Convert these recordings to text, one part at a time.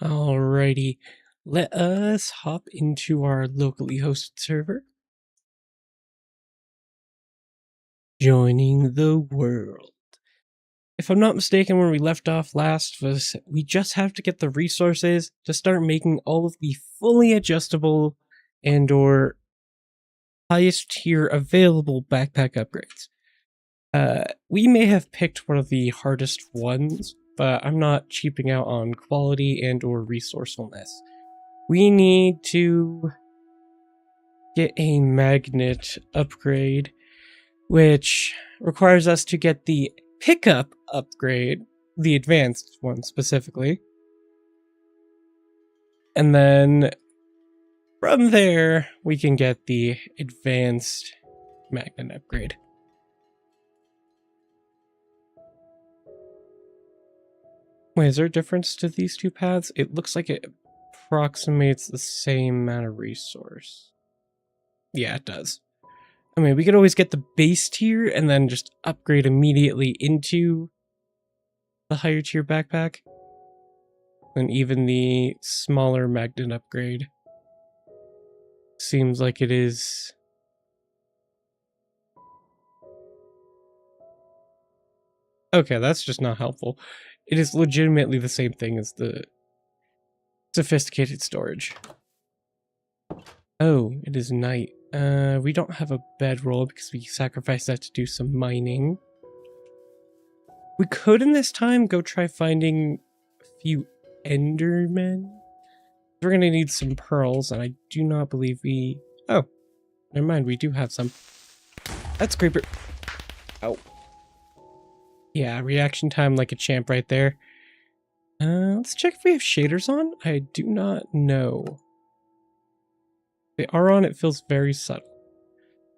Alrighty, let us hop into our locally hosted server. Joining the world. If I'm not mistaken, when we left off last was we just have to get the resources to start making all of the fully adjustable and or highest tier available backpack upgrades. We may have picked one of the hardest ones, but I'm not cheaping out on quality and or resourcefulness. We need to get a magnet upgrade, which requires us to get the pickup upgrade, the advanced one specifically. And then from there, we can get the advanced magnet upgrade. Wait, is there a difference to these two paths? It looks like it approximates the same amount of resource. Yeah, it does. I mean, we could always get the base tier and then just upgrade immediately into the higher tier backpack. And even the smaller magnet upgrade seems like it is. Okay, that's just not helpful. It is legitimately the same thing as the sophisticated storage. Oh, it is night. We don't have a bedroll because we sacrificed that to do some mining. We could in this time go try finding a few endermen. We're gonna need some pearls, and I do not believe we... Oh, never mind, we do have some. That's creeper. Oh. Yeah, reaction time like a champ right there. Let's check if we have shaders on. I do not know. They are on, it feels very subtle.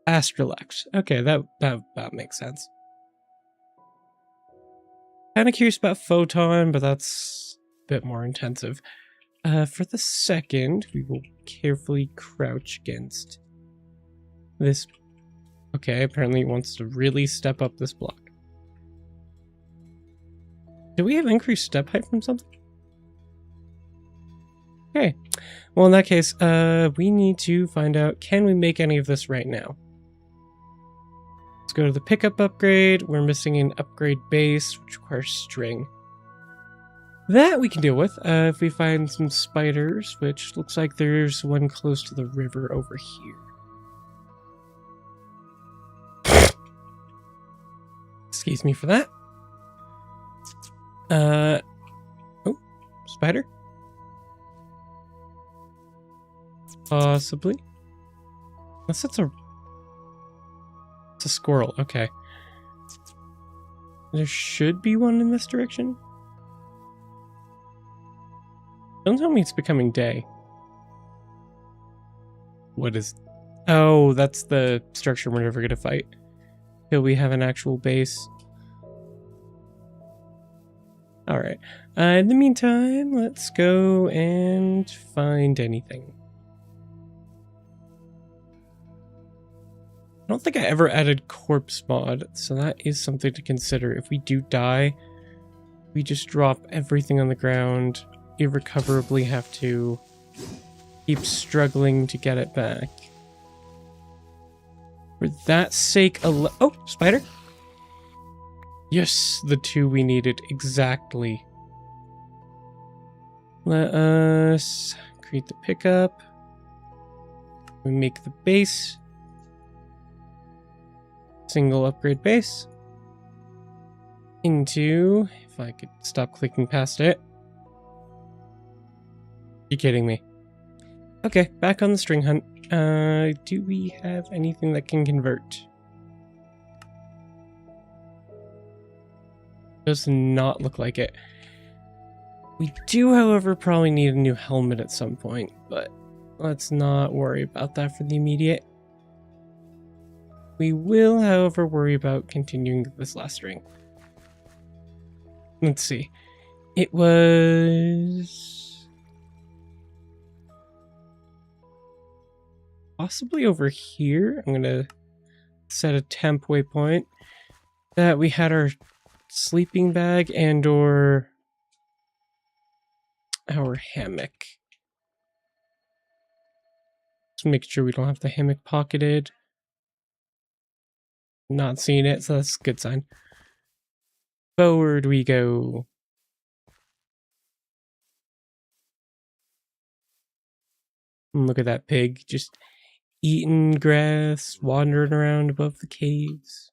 Astrolax. Okay, that makes sense. Kind of curious about Photon, but that's a bit more intensive. For the second, we will carefully crouch against this. Okay, apparently it wants to really step up this block. Do we have increased step height from something? Okay. Well, in that case, we need to find out, can we make any of this right now? Let's go to the pickup upgrade. We're missing an upgrade base, which requires string. That we can deal with if we find some spiders, which looks like there's one close to the river over here. Excuse me for that. Oh, spider? Possibly. Unless it's a squirrel, okay. There should be one in this direction. Don't tell me it's becoming day. What is... Oh, that's the structure we're never gonna fight. Till we have an actual base. Alright. In the meantime, let's go and find anything. I don't think I ever added corpse mod, so that is something to consider. If we do die, we just drop everything on the ground, irrecoverably have to keep struggling to get it back. For that sake oh, spider! Yes, the two we needed, exactly. Let us create the pickup. We make the base. Single upgrade base. Into, if I could stop clicking past it. You kidding me? Okay, back on the string hunt. Do we have anything that can convert? Does not look like it. We do, however, probably need a new helmet at some point, but let's not worry about that for the immediate. We will, however, worry about continuing this last string. Let's see. It was... possibly over here. I'm going to set a temp waypoint that we had our sleeping bag and or our hammock? Just make sure we don't have the hammock pocketed. Not seeing it, so that's a good sign. Forward we go. And look at that pig, just eating grass, wandering around above the caves.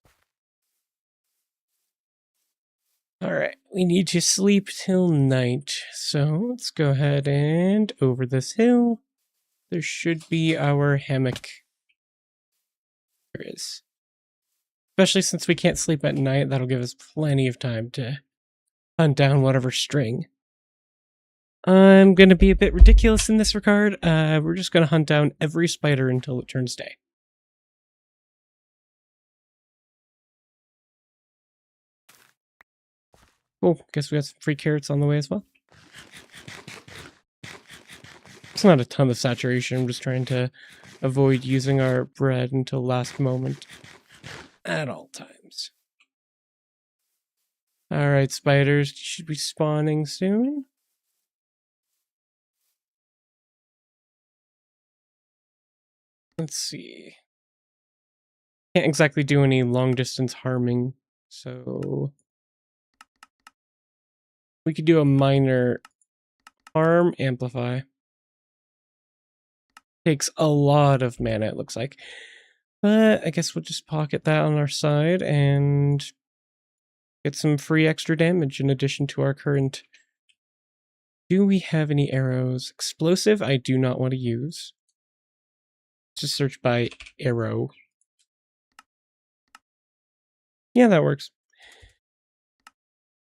Alright, we need to sleep till night, so let's go ahead and over this hill. There should be our hammock. There is. Especially since we can't sleep at night, that'll give us plenty of time to hunt down whatever string. I'm going to be a bit ridiculous in this regard. We're just going to hunt down every spider until it turns day. Oh, guess we got some free carrots on the way as well. It's not a ton of saturation. I'm just trying to avoid using our bread until last moment at all times. Alright, spiders, you should be spawning soon. Let's see. Can't exactly do any long distance harming, so we could do a minor harm amplify. Takes a lot of mana, it looks like. But I guess we'll just pocket that on our side and get some free extra damage in addition to our current. Do we have any arrows? Explosive, I do not want to use. Let's just search by arrow. Yeah, that works.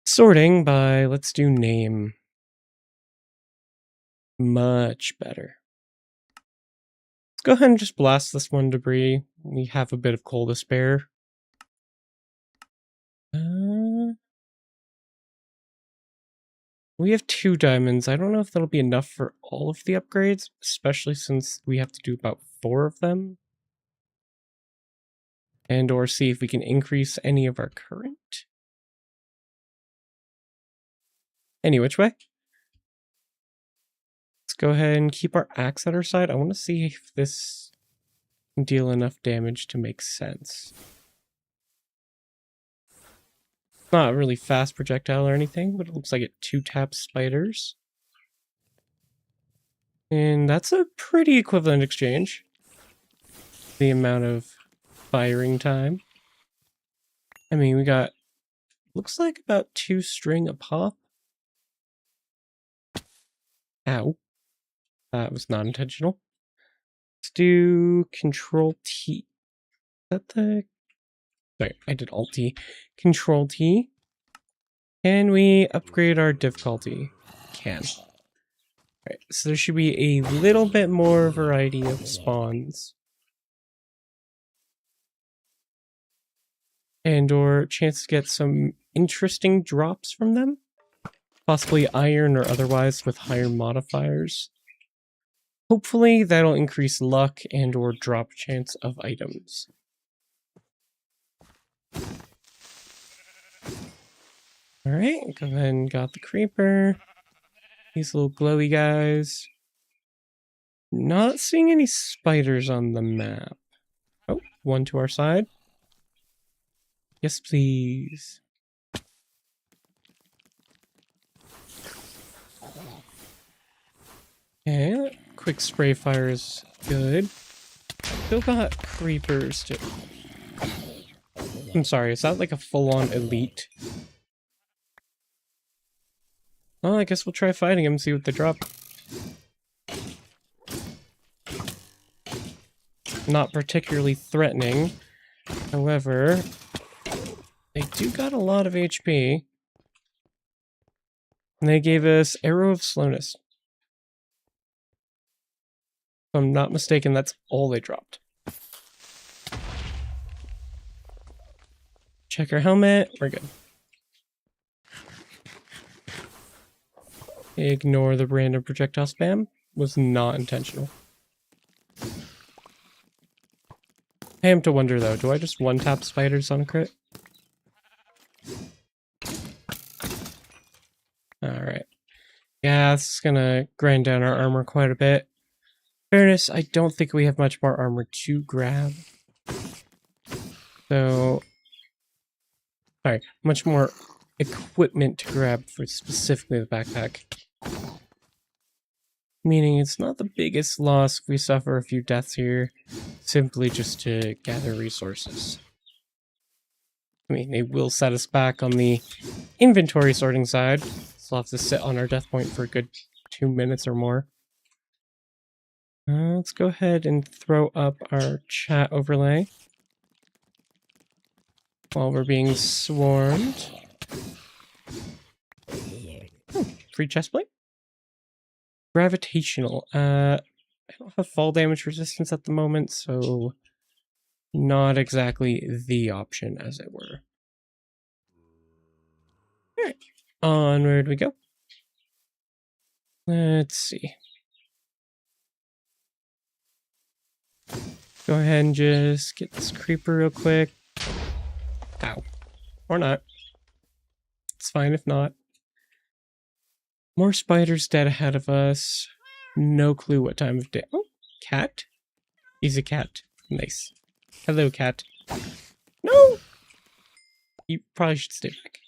Sorting by, let's do name. Much better. Let's go ahead and just blast this one debris. We have a bit of coal to spare. We have 2 diamonds. I don't know if that'll be enough for all of the upgrades, especially since we have to do about 4 of them. And or see if we can increase any of our current. Any which way. Let's go ahead and keep our axe at our side. I want to see if this can deal enough damage to make sense. Not a really fast projectile or anything, but it looks like it 2-taps spiders. And that's a pretty equivalent exchange. The amount of firing time. I mean, we got, looks like about 2 string a pop. Ow. That was not intentional. Let's do Control T. Is that the... Sorry, I did Alt T. Control T. Can we upgrade our difficulty? Can. Alright, so there should be a little bit more variety of spawns. And or chance to get some interesting drops from them. Possibly iron or otherwise with higher modifiers. Hopefully that'll increase luck and or drop chance of items. Alright, go ahead and got the creeper. These little glowy guys. Not seeing any spiders on the map. Oh, one to our side. Yes, please. Okay, quick spray fire is good. Still got creepers to... I'm sorry, is that like a full-on elite? Well, I guess we'll try fighting them and see what they drop. Not particularly threatening. However, they do got a lot of HP. And they gave us Arrow of Slowness. If I'm not mistaken, that's all they dropped. Check our helmet. We're good. Ignore the random projectile spam. Was not intentional. I am to wonder though, do I just one-tap spiders on a crit? Alright. Yeah, this is gonna grind down our armor quite a bit. Fairness, I don't think we have much more armor to grab. So, sorry, much more equipment to grab for specifically the backpack. Meaning it's not the biggest loss if we suffer a few deaths here, simply just to gather resources. I mean, they will set us back on the inventory sorting side, so we'll have to sit on our death point for a good 2 minutes or more. Let's go ahead and throw up our chat overlay while we're being swarmed. Free chestplate? Gravitational. I don't have fall damage resistance at the moment, so not exactly the option, as it were. Alright, onward we go. Let's see. Go ahead and just get this creeper real quick. Ow. Or not. It's fine if not. More spiders dead ahead of us. No clue what time of day. Oh, cat? He's a cat. Nice. Hello, cat. No! You probably should stay back.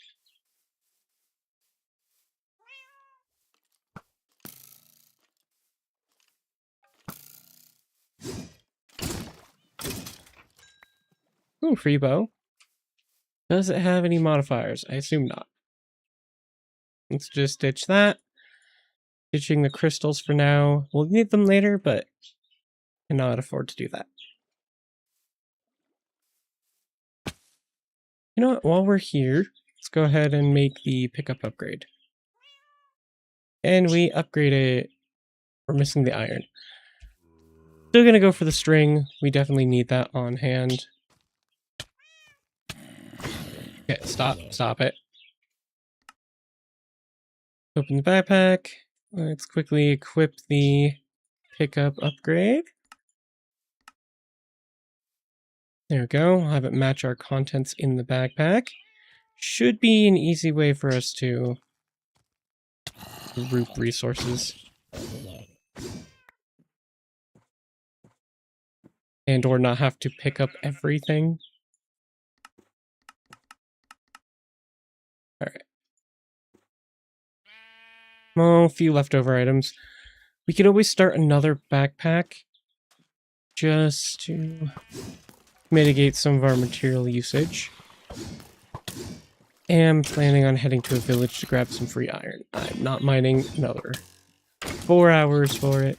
Ooh, free bow. Does it have any modifiers? I assume not. Let's just ditch that. Ditching the crystals for now. We'll need them later, but cannot afford to do that. You know what? While we're here, let's go ahead and make the pickup upgrade. And we upgrade it. We're missing the iron. Still gonna go for the string. We definitely need that on hand. Okay, stop it. Open the backpack. Let's quickly equip the pickup upgrade. There we go. I'll have it match our contents in the backpack. Should be an easy way for us to group resources. And or not have to pick up everything. Alright. Oh, a few leftover items. We could always start another backpack just to mitigate some of our material usage. Am planning on heading to a village to grab some free iron. I'm not mining another 4 hours for it.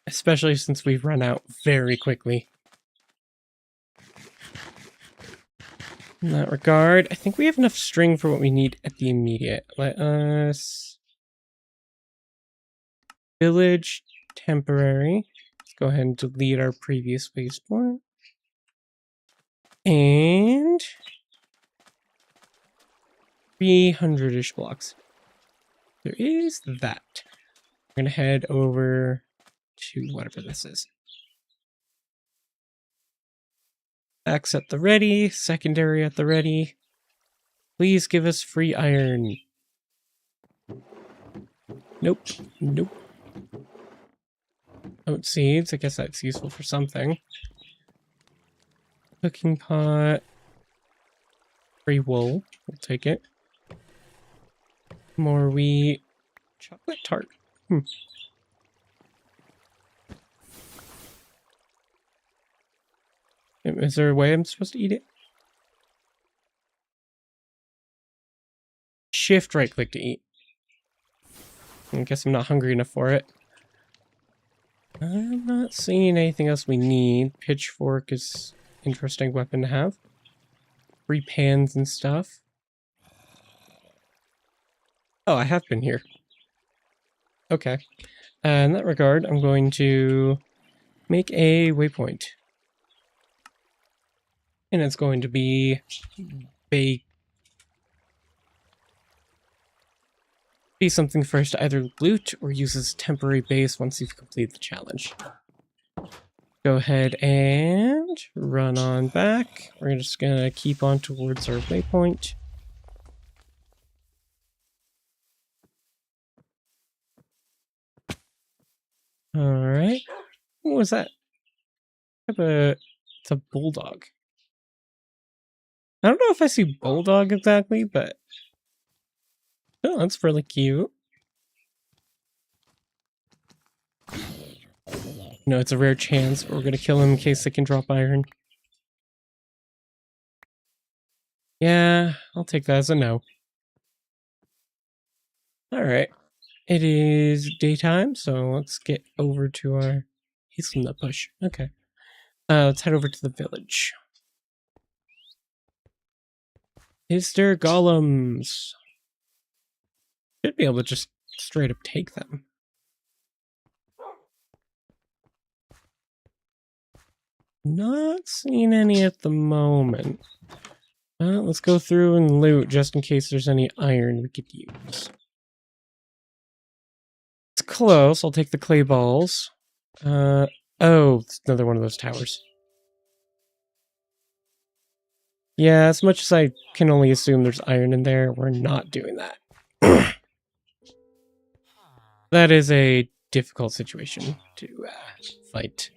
Especially since we've run out very quickly. In that regard, I think we have enough string for what we need at the immediate. Let us... Village, temporary. Let's go ahead and delete our previous waypoint. And... 300-ish blocks. There is that. We're gonna head over to whatever this is. Axe at the ready, secondary at the ready. Please give us free iron. Nope, nope. Oat seeds, I guess that's useful for something. Cooking pot. Free wool, we'll take it. More wheat. Chocolate tart. Is there a way I'm supposed to eat it? Shift right click to eat. I guess I'm not hungry enough for it. I'm not seeing anything else we need. Pitchfork is an interesting weapon to have. Free pans and stuff. Oh, I have been here. Okay. In that regard, I'm going to make a waypoint. And it's going to be something for us to either loot or use as a temporary base once you've completed the challenge. Go ahead and run on back. We're just gonna keep on towards our waypoint. is that? It's a bulldog. I don't know if I see bulldog exactly, but oh, that's really cute. No, it's a rare chance, but we're gonna kill him in case they can drop iron. Yeah, I'll take that as a no. Alright. It is daytime, so let's get over to our hazelnut bush. Okay. Let's head over to the village. Is there golems? Should be able to just straight up take them. Not seeing any at the moment. Let's go through and loot just in case there's any iron we could use. It's close. I'll take the clay balls. Oh, it's another one of those towers. Yeah, as much as I can only assume there's iron in there, we're not doing that. That is a difficult situation to fight.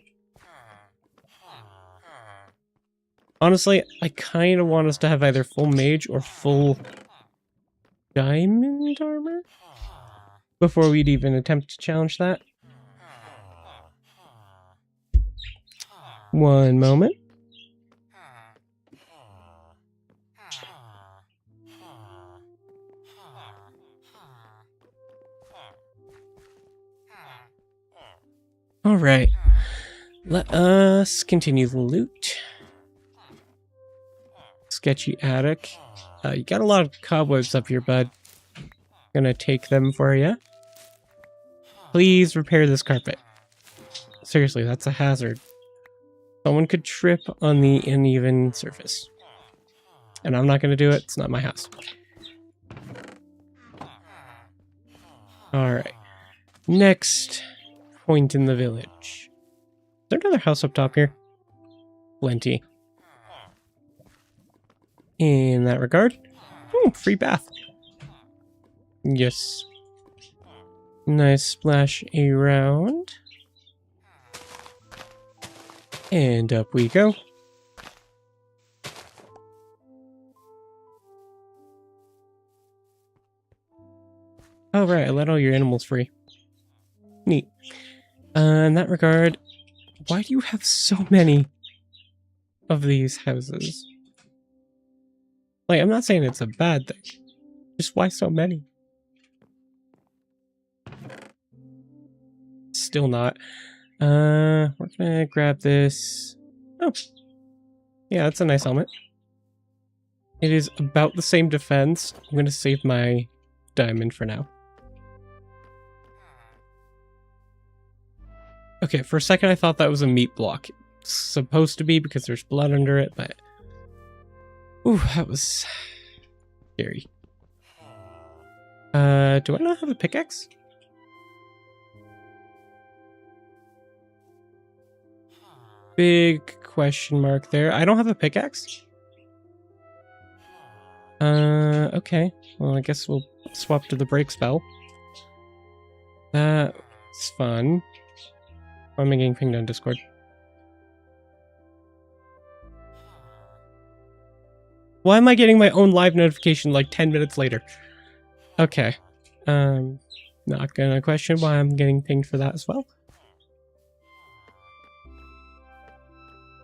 Honestly, I kind of want us to have either full mage or full diamond armor before we'd even attempt to challenge that. One moment. All right. Let us continue the loot. Sketchy attic. You got a lot of cobwebs up here, bud. Gonna take them for you. Please repair this carpet. Seriously, that's a hazard. Someone could trip on the uneven surface. And I'm not gonna do it. It's not my house. Alright. Next point in the village. Is there another house up top here? Plenty. In that regard. Ooh, free bath. Yes. Nice splash around. And up we go. Oh right, I let all your animals free. Neat. In that regard, why do you have so many of these houses? Like, I'm not saying it's a bad thing. Just why so many? Still not. We're gonna grab this. Oh. Yeah, that's a nice helmet. It is about the same defense. I'm gonna save my diamond for now. Okay, for a second I thought that was a meat block. It's supposed to be because there's blood under it, but... Ooh, that was... scary. Do I not have a pickaxe? Big question mark there. I don't have a pickaxe? Okay. Well, I guess we'll swap to the break spell. That's fun. I'm getting pinged on Discord. Why am I getting my own live notification like 10 minutes later? Okay. Not gonna question why I'm getting pinged for that as well.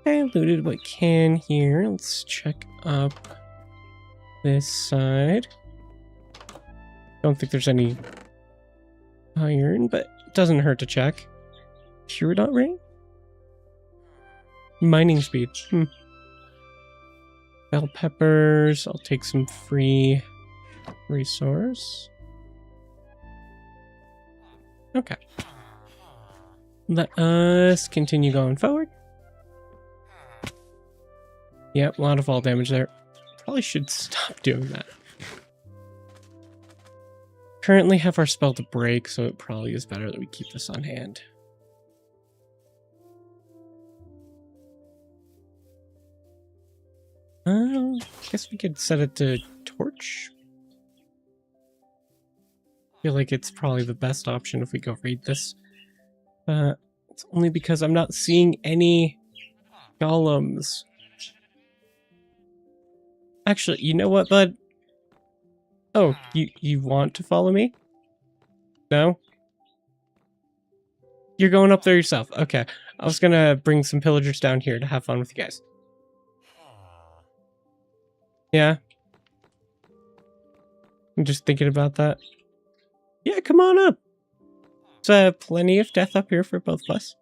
Okay, I looted what I can here. Let's check up this side. Don't think there's any iron, but it doesn't hurt to check. Pure dot ring? Mining speed. Bell peppers. I'll take some free resource. Okay. Let us continue going forward. Yep, a lot of fall damage there. Probably should stop doing that. Currently have our spell to break, so it probably is better that we keep this on hand. I guess we could set it to torch. I feel like it's probably the best option if we go read this. It's only because I'm not seeing any golems. Actually, you know what, bud? Oh, you want to follow me? No? You're going up there yourself. Okay. I was gonna bring some pillagers down here to have fun with you guys. Yeah? I'm just thinking about that. Yeah, come on up. There's plenty of death up here for both of us.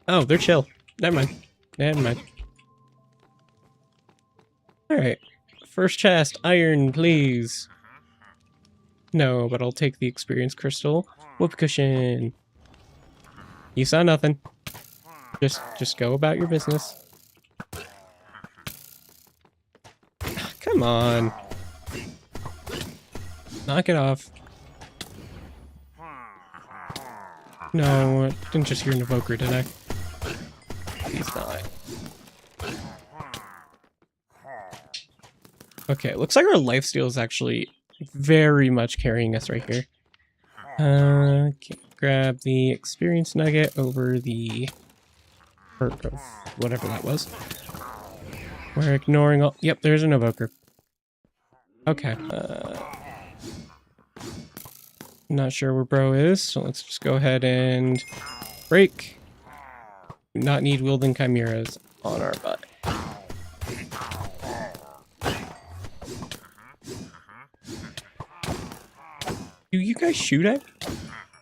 Oh, they're chill. Never mind. Never mind. Alright. First chest, iron, please. No, but I'll take the experience crystal. Whoop cushion. You saw nothing. Just go about your business. Come on. Knock it off. No, I didn't just hear an evoker, did I? He's not. Okay, looks like our lifesteal is actually very much carrying us right here. Okay, grab the experience nugget over the perk of whatever that was. We're ignoring all. Yep, there's an evoker. Okay. Not sure where bro is, so let's just go ahead and break. Do not need wielding chimeras on our butt. Do you guys shoot at?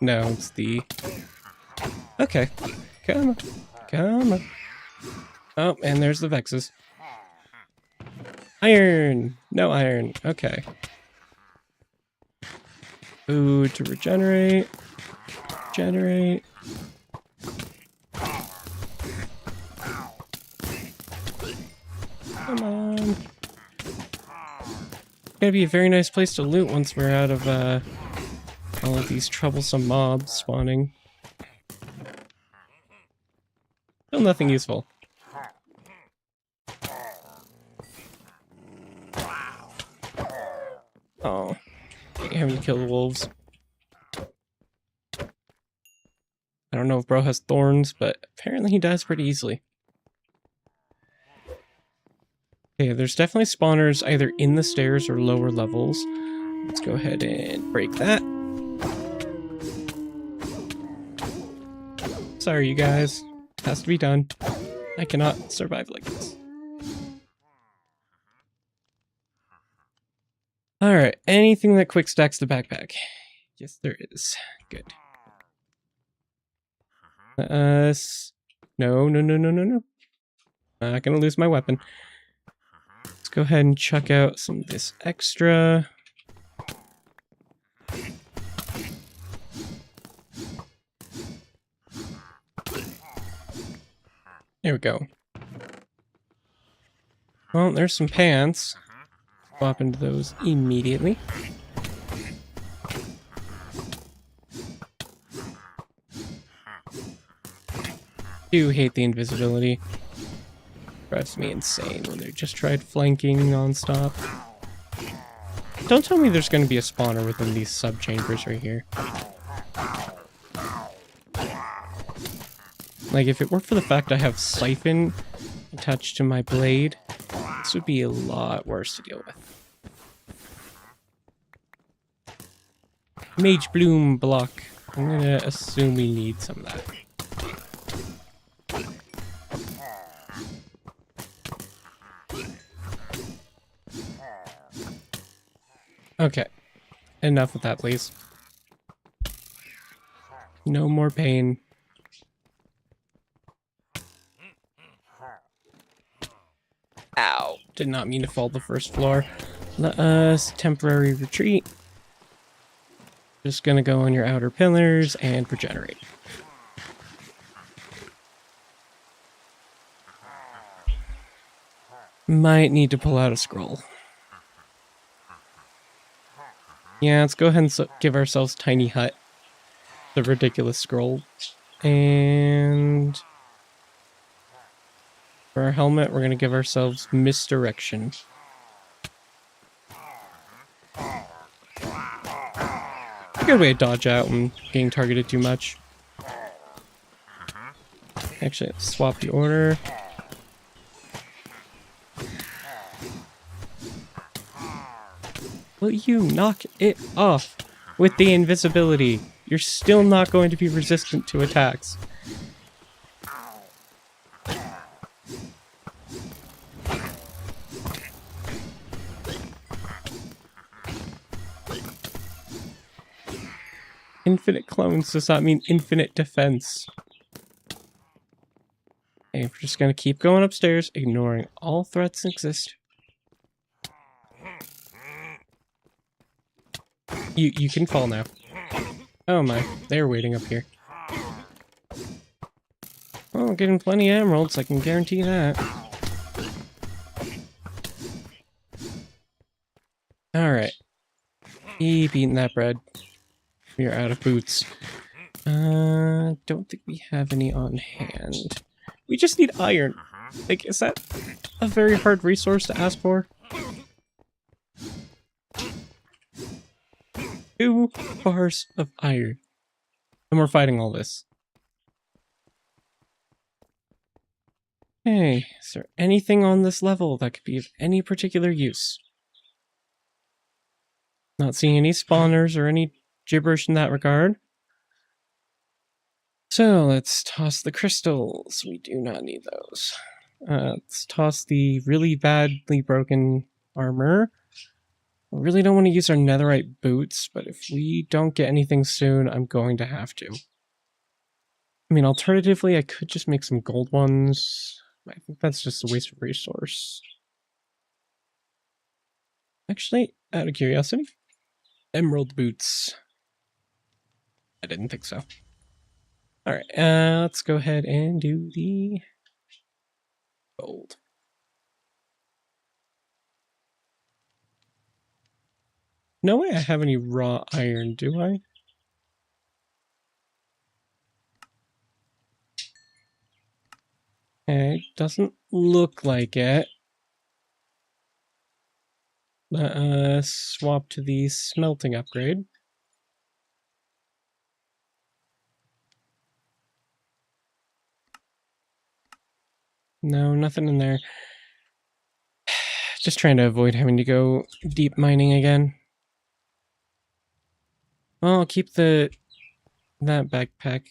No, it's the... Okay. Come on. Come on. Oh, and there's the Vexes. Iron! No iron. Okay. Food to regenerate. Regenerate. Come on. Gotta be a very nice place to loot once we're out of all of these troublesome mobs spawning. Still nothing useful. Oh, having to kill the wolves. I don't know if bro has thorns, but apparently he dies pretty easily. Okay, there's definitely spawners either in the stairs or lower levels. Let's go ahead and break that. Sorry, you guys. Has to be done. I cannot survive like this. Alright, anything that quick stacks the backpack? Yes, there is. Good. No. I'm not gonna lose my weapon. Let's go ahead and chuck out some of this extra. There we go. Well, there's some pants. Swap into those immediately. Do hate the invisibility. Drives me insane when they just tried flanking non-stop. Don't tell me there's going to be a spawner within these sub-chambers right here. Like, if it weren't for the fact I have Siphon attached to my blade, this would be a lot worse to deal with. Mage Bloom block. I'm gonna assume we need some of that. Okay. Enough with that, please. No more pain. Ow. Did not mean to fall the first floor. Let us temporary retreat. Just gonna go on your outer pillars and regenerate. Might need to pull out a scroll. Yeah, let's go ahead and give ourselves Tiny Hut. The ridiculous scroll. And for our helmet, we're gonna give ourselves Misdirection. a good way to dodge out when getting targeted too much. Actually, let's swap the order. Will you knock it off with the invisibility? You're still not going to be resistant to attacks. Infinite clones does not mean infinite defense. Okay, we're just gonna keep going upstairs, ignoring all threats that exist. You can fall now. Oh my, they're waiting up here. Well, we're getting plenty of emeralds, I can guarantee that. Alright. Keep eating that bread. We are out of boots. Don't think we have any on hand. We just need iron. Like, is that a very hard resource to ask for? 2 bars of iron. And we're fighting all this. Hey, is there anything on this level that could be of any particular use? Not seeing any spawners or any gibberish in that regard. So let's toss the crystals. We do not need those. Let's toss the really badly broken armor. I really don't want to use our netherite boots, but if we don't get anything soon, I'm going to have to. I mean, alternatively, I could just make some gold ones. I think that's just a waste of resource. Actually, out of curiosity, emerald boots. I didn't think so. Alright, let's go ahead and do the gold. No way I have any raw iron, do I? Okay, doesn't look like it. Let us swap to the smelting upgrade. No, nothing in there. Just trying to avoid having to go deep mining again. Well, I'll keep that backpack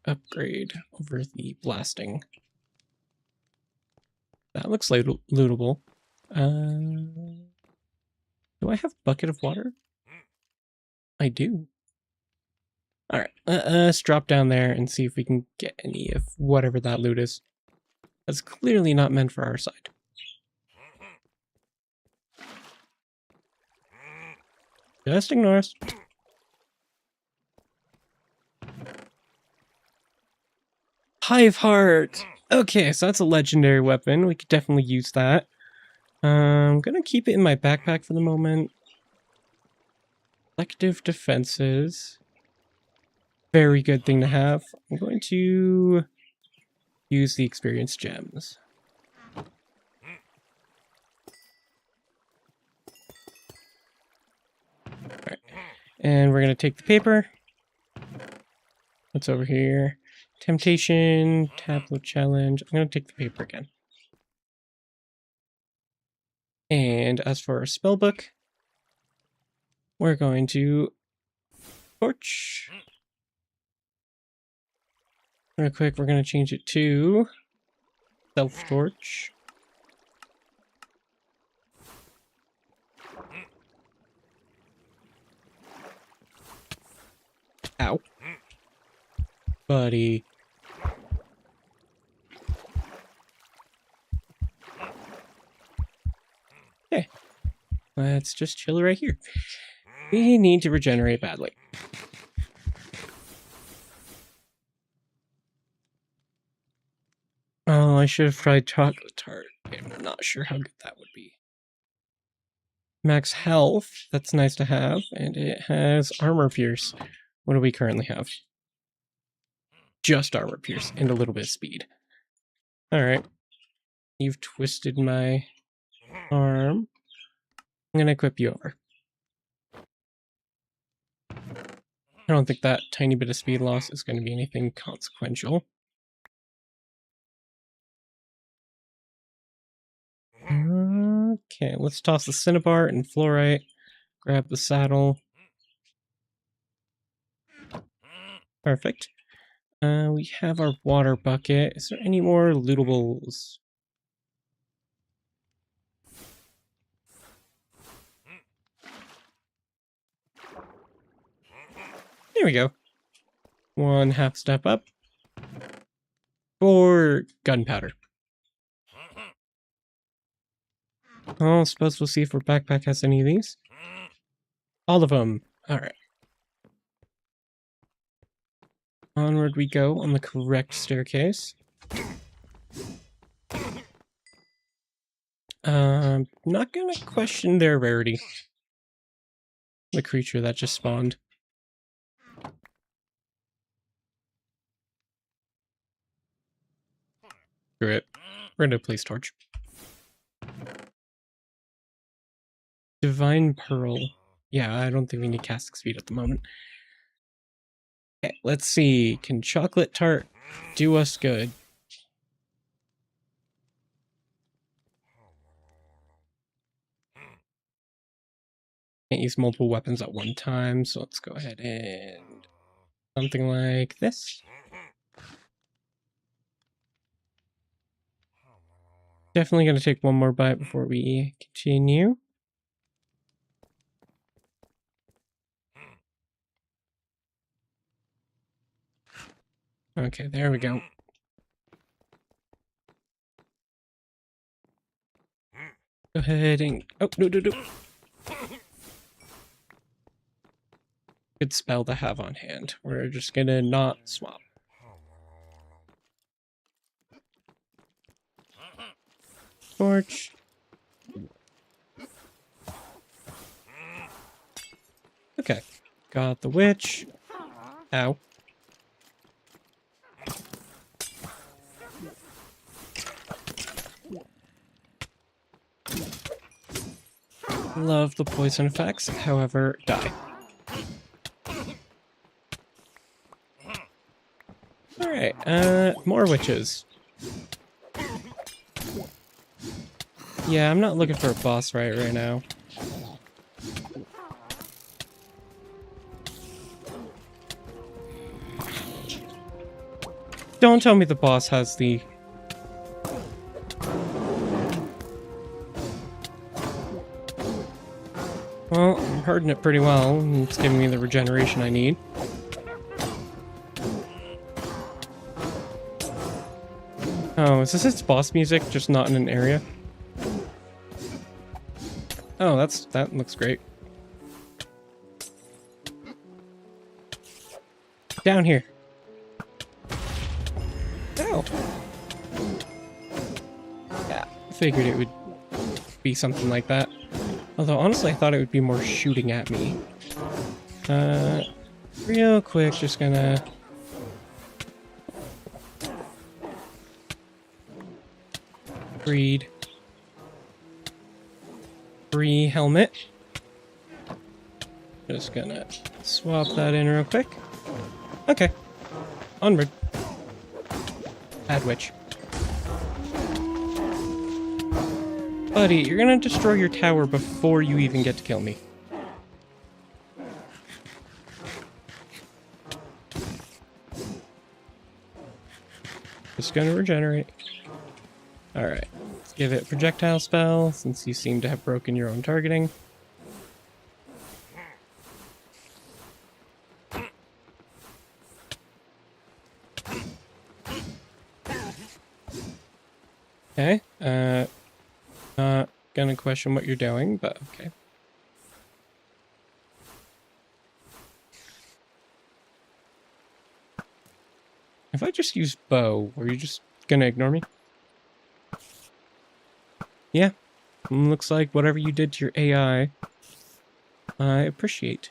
upgrade over the blasting. That looks lootable. Do I have bucket of water? I do. Alright, let's drop down there and see if we can get any of whatever that loot is. That's clearly not meant for our side. Just ignore us. Hive Heart! Okay, so that's a legendary weapon. We could definitely use that. I'm gonna keep it in my backpack for the moment. Selective defenses. Very good thing to have. I'm going to use the experience gems. Alright. And we're going to take the paper. What's over here? Temptation, tablet challenge. I'm going to take the paper again. And as for our spellbook, we're going to torch. Real quick, we're going to change it to self-torch. Ow. Buddy. Okay. Let's just chill right here. We need to regenerate badly. Oh, I should have tried chocolate tart. I'm not sure how good that would be. Max health, that's nice to have, and it has armor pierce. What do we currently have? Just armor pierce and a little bit of speed. Alright. You've twisted my arm. I'm gonna equip you over. I don't think that tiny bit of speed loss is going to be anything consequential. Okay, let's toss the Cinnabar and Fluorite. Grab the saddle. Perfect. We have our water bucket. Is there any more lootables? There we go. One half step up. For gunpowder. I suppose we'll see if our backpack has any of these. All of them. Alright. Onward we go on the correct staircase. Not gonna question their rarity. The creature that just spawned. Screw it. We're gonna place torch. Divine Pearl. Yeah, I don't think we need cask speed at the moment. Okay, let's see. Can chocolate tart do us good? Can't use multiple weapons at one time, so let's go ahead and something like this. Definitely going to take one more bite before we continue. Okay, there we go. Go ahead and... Oh, no. Good spell to have on hand. We're just going to not swap. Torch. Okay. Got the witch. Ow. Love the poison effects, however, die. Alright, more witches. Yeah, I'm not looking for a boss fight right now. Don't tell me the boss has the... Well, I'm hurting it pretty well. It's giving me the regeneration I need. Oh, is this its boss music, just not in an area? Oh, that looks great. Down here. Oh. Yeah, figured it would be something like that. Although, honestly, I thought it would be more shooting at me. Real quick, just gonna... Breed. Free helmet. Just gonna swap that in real quick. Okay. Onward. Bad witch. Buddy, you're gonna destroy your tower before you even get to kill me. Just gonna regenerate. Alright, let's give it projectile spell, since you seem to have broken your own targeting. Okay, not gonna question what you're doing, but okay. If I just use bow, are you just gonna ignore me? Yeah, looks like whatever you did to your AI, I appreciate.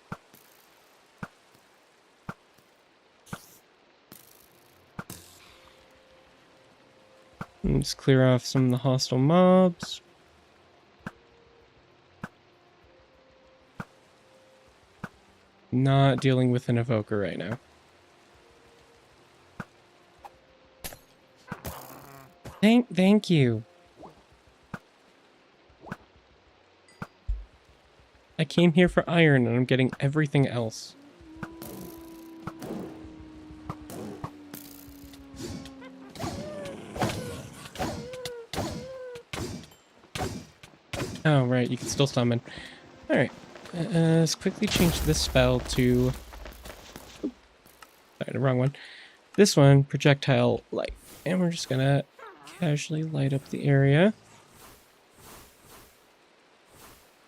Let's clear off some of the hostile mobs. Not dealing with an evoker right now. Thank you. I came here for iron and I'm getting everything else. Oh, right, you can still summon. Alright, let's quickly change this spell to... Oops, sorry, the wrong one. This one, projectile light. And we're just gonna casually light up the area.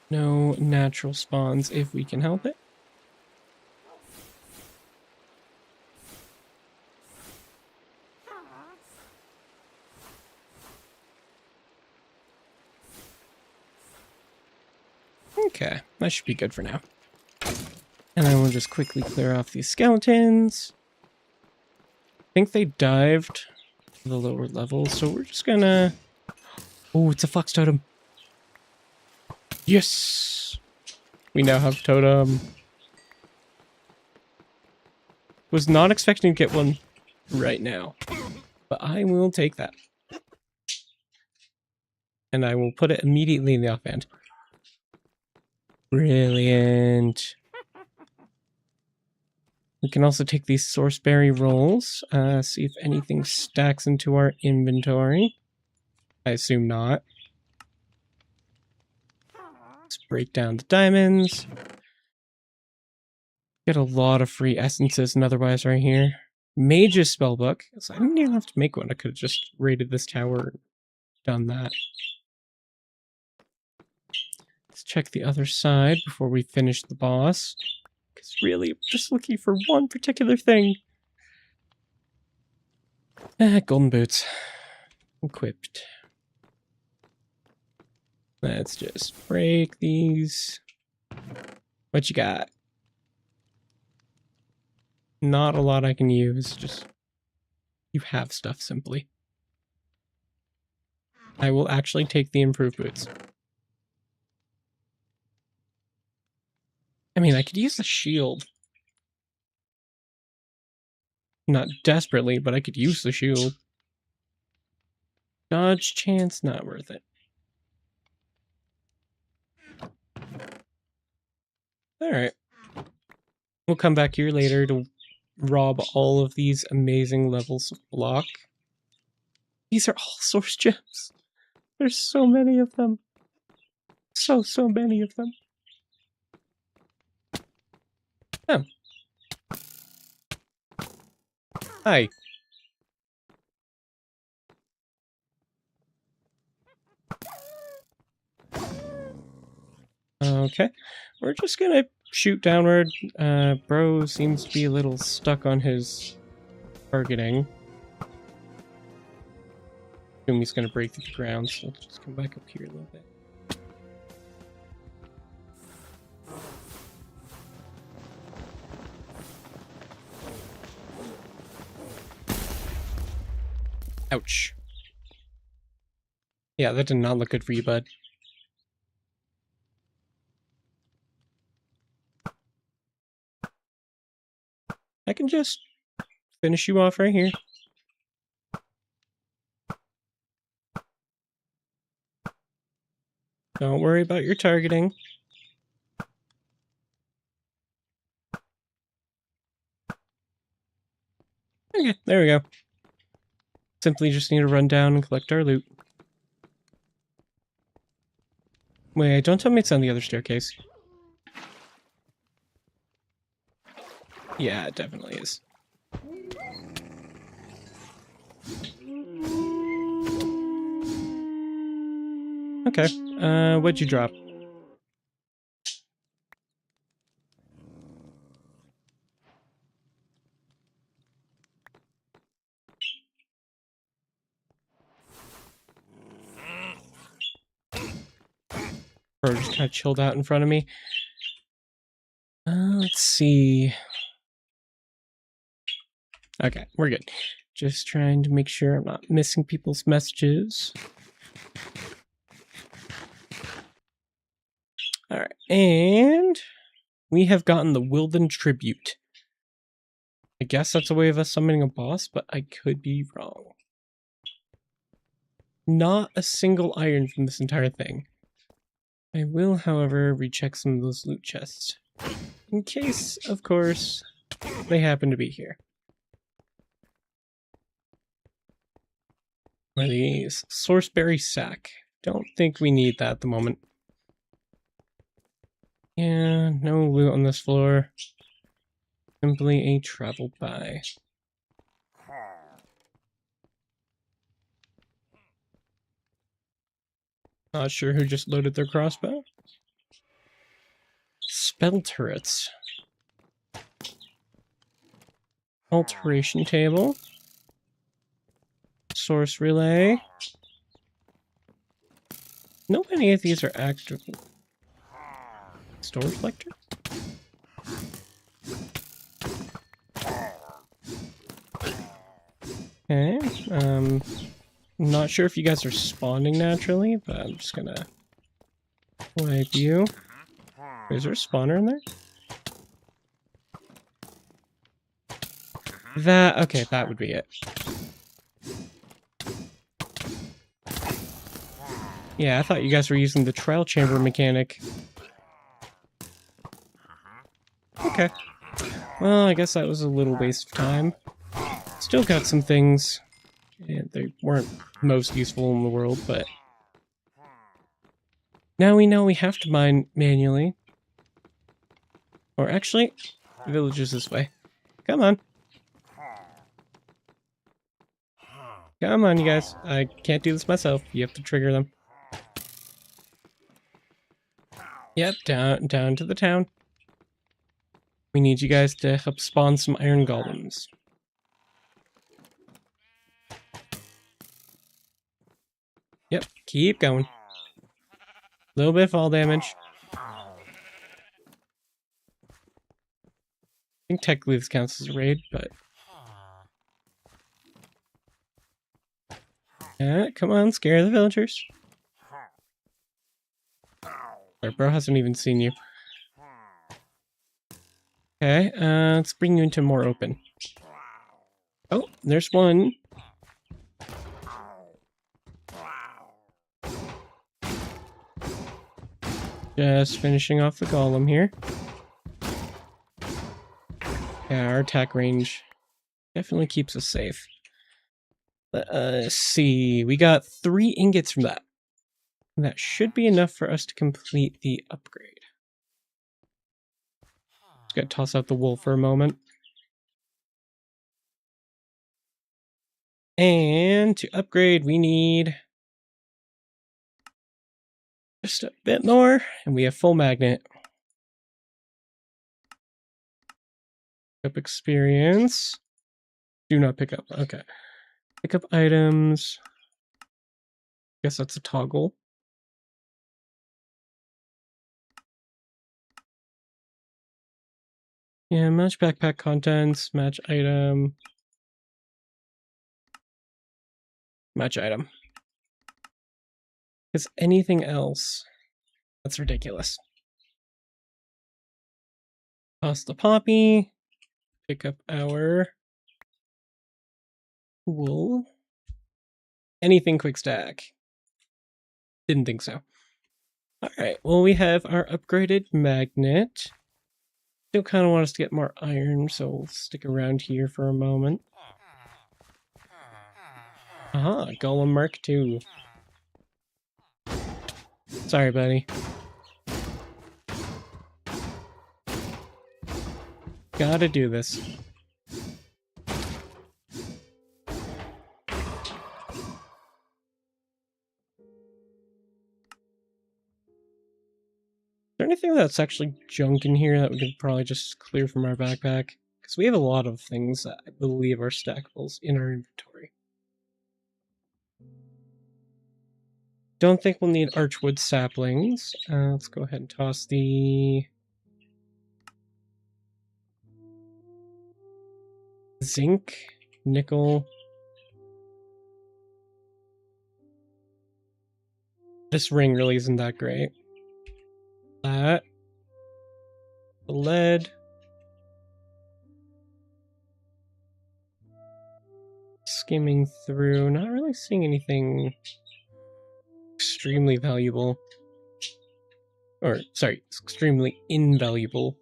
No natural spawns if we can help it. Okay, that should be good for now. And then we'll just quickly clear off these skeletons. I think they dived to the lower level, so we're just gonna... Oh, it's a fox totem. Yes! We now have totem. Was not expecting to get one right now, but I will take that. And I will put it immediately in the offhand. Brilliant. We can also take these source berry rolls, see if anything stacks into our inventory. I assume not. Let's break down the diamonds. Get a lot of free essences and otherwise right here. Mage's spellbook. So I didn't even have to make one. I could have just raided this tower and done that. Let's check the other side before we finish the boss. Because really, I'm just looking for one particular thing. Golden boots. Equipped. Let's just break these. What you got? Not a lot I can use, just you have stuff simply. I will actually take the improved boots. I mean, I could use the shield. Not desperately, but I could use the shield. Dodge chance, not worth it. Alright. We'll come back here later to rob all of these amazing levels of block. These are all source gems. There's so many of them. So many of them. Oh. Hi. Okay. We're just gonna shoot downward. Bro seems to be a little stuck on his targeting. Assume he's gonna break through the ground, so let's just come back up here a little bit. Ouch. Yeah, that did not look good for you, bud. I can just finish you off right here. Don't worry about your targeting. Okay, there we go. Simply just need to run down and collect our loot. Wait, don't tell me it's on the other staircase. Yeah, it definitely is. Okay, what'd you drop? Bro just kind of chilled out in front of me. Let's see. Okay, we're good. Just trying to make sure I'm not missing people's messages. Alright, and we have gotten the Wilden Tribute. I guess that's a way of us summoning a boss, but I could be wrong. Not a single iron from this entire thing. I will, however, recheck some of those loot chests. In case, of course, they happen to be here. What are these? Sourceberry sack. Don't think we need that at the moment. Yeah, no loot on this floor. Simply a travel by. Not sure who just loaded their crossbow. Spell turrets. Alteration table. Source relay. No, any of these are active. Store reflector? Okay, not sure if you guys are spawning naturally, but I'm just gonna wipe you. Is there a spawner in there? Okay, that would be it. Yeah, I thought you guys were using the trial chamber mechanic. Okay. Well, I guess that was a little waste of time. Still got some things. And they weren't most useful in the world, but... Now we know we have to mine manually. Or actually, the village is this way. Come on. Come on, you guys. I can't do this myself. You have to trigger them. Yep, down to the town. We need you guys to help spawn some iron golems. Yep, keep going. A little bit of fall damage. I think technically this counts as a raid, but... Yeah, come on, scare the villagers. Our bro hasn't even seen you. Okay, let's bring you into more open. Oh, there's one. Just finishing off the golem here. Yeah, our attack range definitely keeps us safe. Let's see, we got 3 ingots from that. That should be enough for us to complete the upgrade. Just gotta toss out the wool for a moment. And to upgrade, we need just a bit more, and we have full magnet. Pick up experience. Do not pick up. Okay. Pick up items. Guess that's a toggle. Yeah, match backpack contents, match item. Match item. Because anything else, that's ridiculous. Toss the poppy. Pick up our wool. Anything quick stack. Didn't think so. Alright, well we have our upgraded magnet. Still kind of want us to get more iron, so we'll stick around here for a moment. Aha, Golem Mark II. Sorry, buddy. Gotta do this. Is there anything that's actually junk in here that we could probably just clear from our backpack? Because we have a lot of things that I believe are stackables in our inventory. Don't think we'll need archwood saplings. Let's go ahead and toss the... zinc, nickel. This ring really isn't that great. That. The lead. Skimming through, not really seeing anything extremely valuable. Or, sorry, extremely invaluable.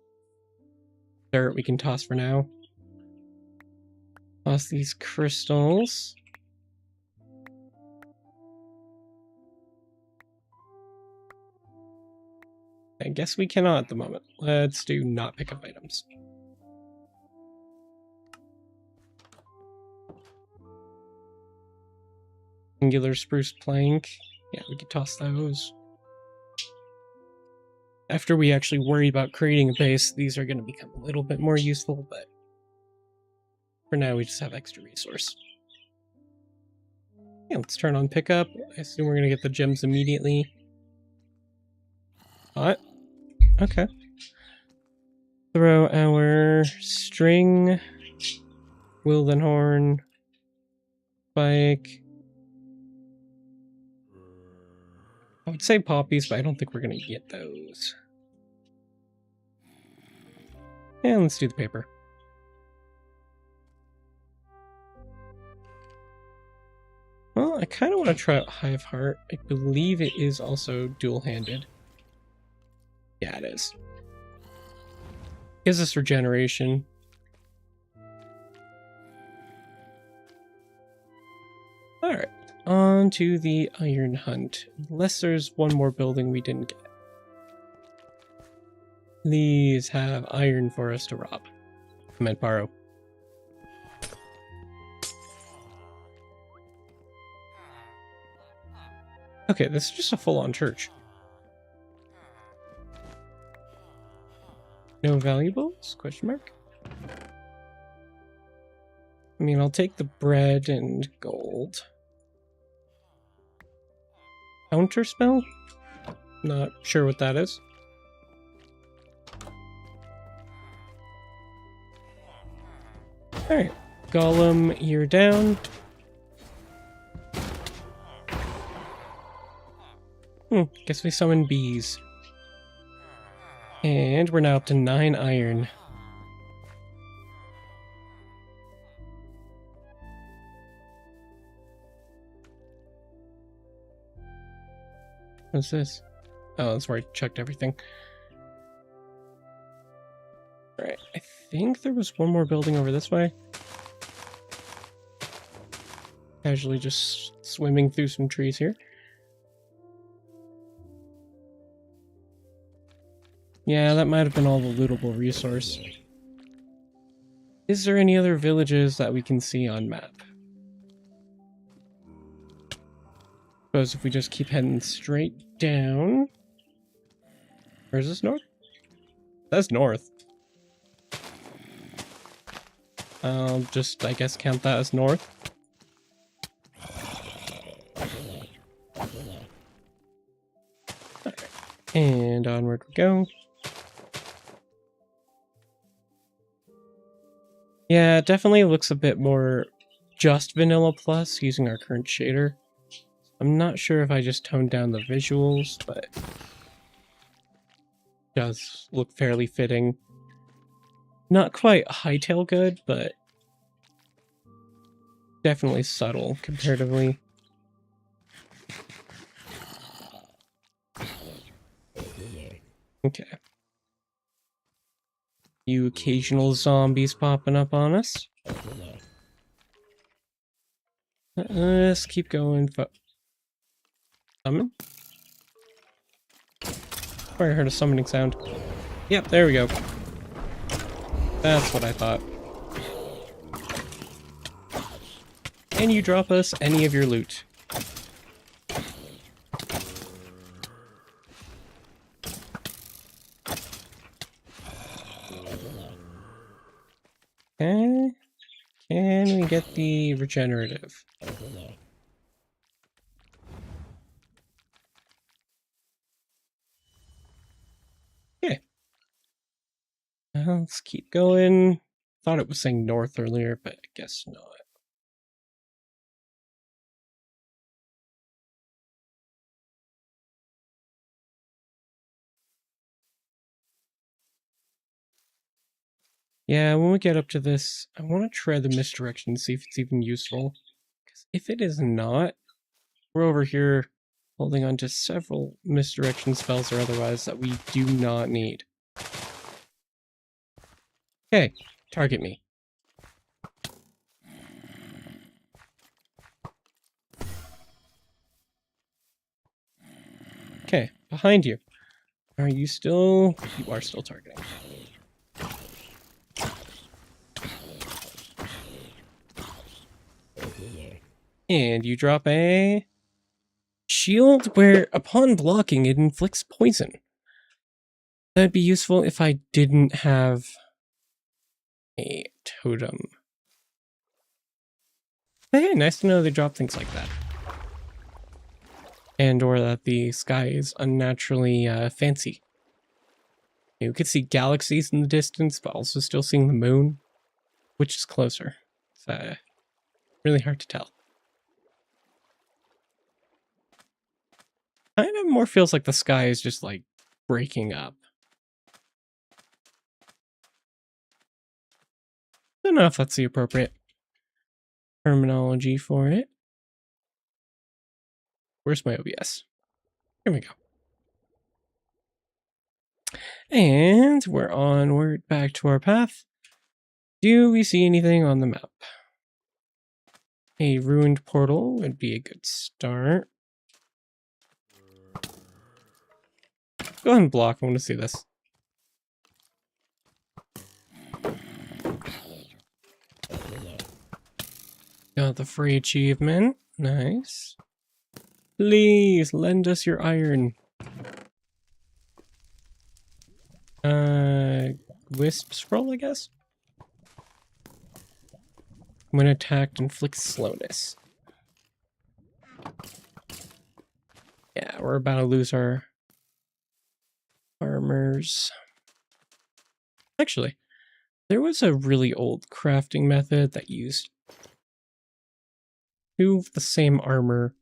Dirt we can toss for now. Toss these crystals. I guess we cannot at the moment. Let's do not pick up items. Angular spruce plank. Yeah, we could toss those. After we actually worry about creating a base, these are going to become a little bit more useful, but for now we just have extra resource. Yeah, let's turn on pickup. I assume we're going to get the gems immediately. What? Okay. Throw our string, Wildenhorn, spike. I would say poppies, but I don't think we're going to get those. And let's do the paper. Well, I kind of want to try out Hive Heart. I believe it is also dual-handed. Yeah, it is. Gives us regeneration. Alright, on to the Iron Hunt. Unless there's one more building we didn't get. These have iron for us to rob. I meant borrow. Okay, this is just a full-on church. No valuables? Question mark? I mean, I'll take the bread and gold. Counter spell? Not sure what that is. Alright, Golem, you're down. Guess we summon bees. And we're now up to 9 iron. What's this? Oh, that's where I checked everything. Alright, I think there was one more building over this way. Casually just swimming through some trees here. Yeah, that might have been all the lootable resource. Is there any other villages that we can see on map? Suppose if we just keep heading straight down... Or is this north? That's north. I'll just, I guess, count that as north. Alright. And onward we go. Yeah, it definitely looks a bit more just vanilla plus using our current shader. I'm not sure if I just toned down the visuals, but it does look fairly fitting. Not quite hightail good, but definitely subtle comparatively. Okay. Few occasional zombies popping up on us. Let's keep going. Summon? Where I heard a summoning sound. Yep, there we go. That's what I thought. Can you drop us any of your loot? Okay. Can we get the regenerative? Okay. Let's keep going. Thought it was saying north earlier, but I guess not. Yeah, when we get up to this, I want to try the misdirection, see if it's even useful. Because if it is not, we're over here holding on to several misdirection spells or otherwise that we do not need. Okay, target me. Okay, behind you. Are you still... You are still targeting. And you drop a shield where, upon blocking, it inflicts poison. That'd be useful if I didn't have a totem. But hey, nice to know they drop things like that. And or that the sky is unnaturally fancy. You could see galaxies in the distance, but also still seeing the moon. Which is closer? It's really hard to tell. Kind of more feels like the sky is just like breaking up. Don't know if that's the appropriate terminology for it. Where's my OBS? Here we go. And we're onward back to our path. Do we see anything on the map? A ruined portal would be a good start. Go ahead and block. I want to see this. Got the free achievement. Nice. Please lend us your iron. Wisp scroll, I guess? When attacked, inflicts slowness. Yeah, we're about to lose our armors. Actually, there was a really old crafting method that used two of the same armor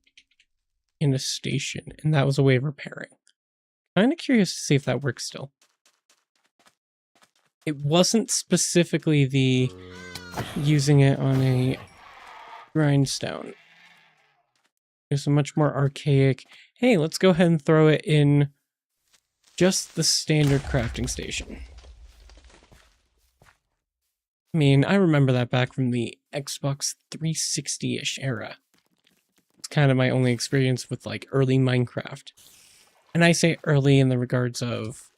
in a station, and that was a way of repairing. Kind of curious to see if that works still. It wasn't specifically the using it on a grindstone. It's a much more archaic, hey, let's go ahead and throw it in just the standard crafting station. I mean, I remember that back from the Xbox 360-ish era. It's kind of my only experience with like early Minecraft. And I say early in the regards of...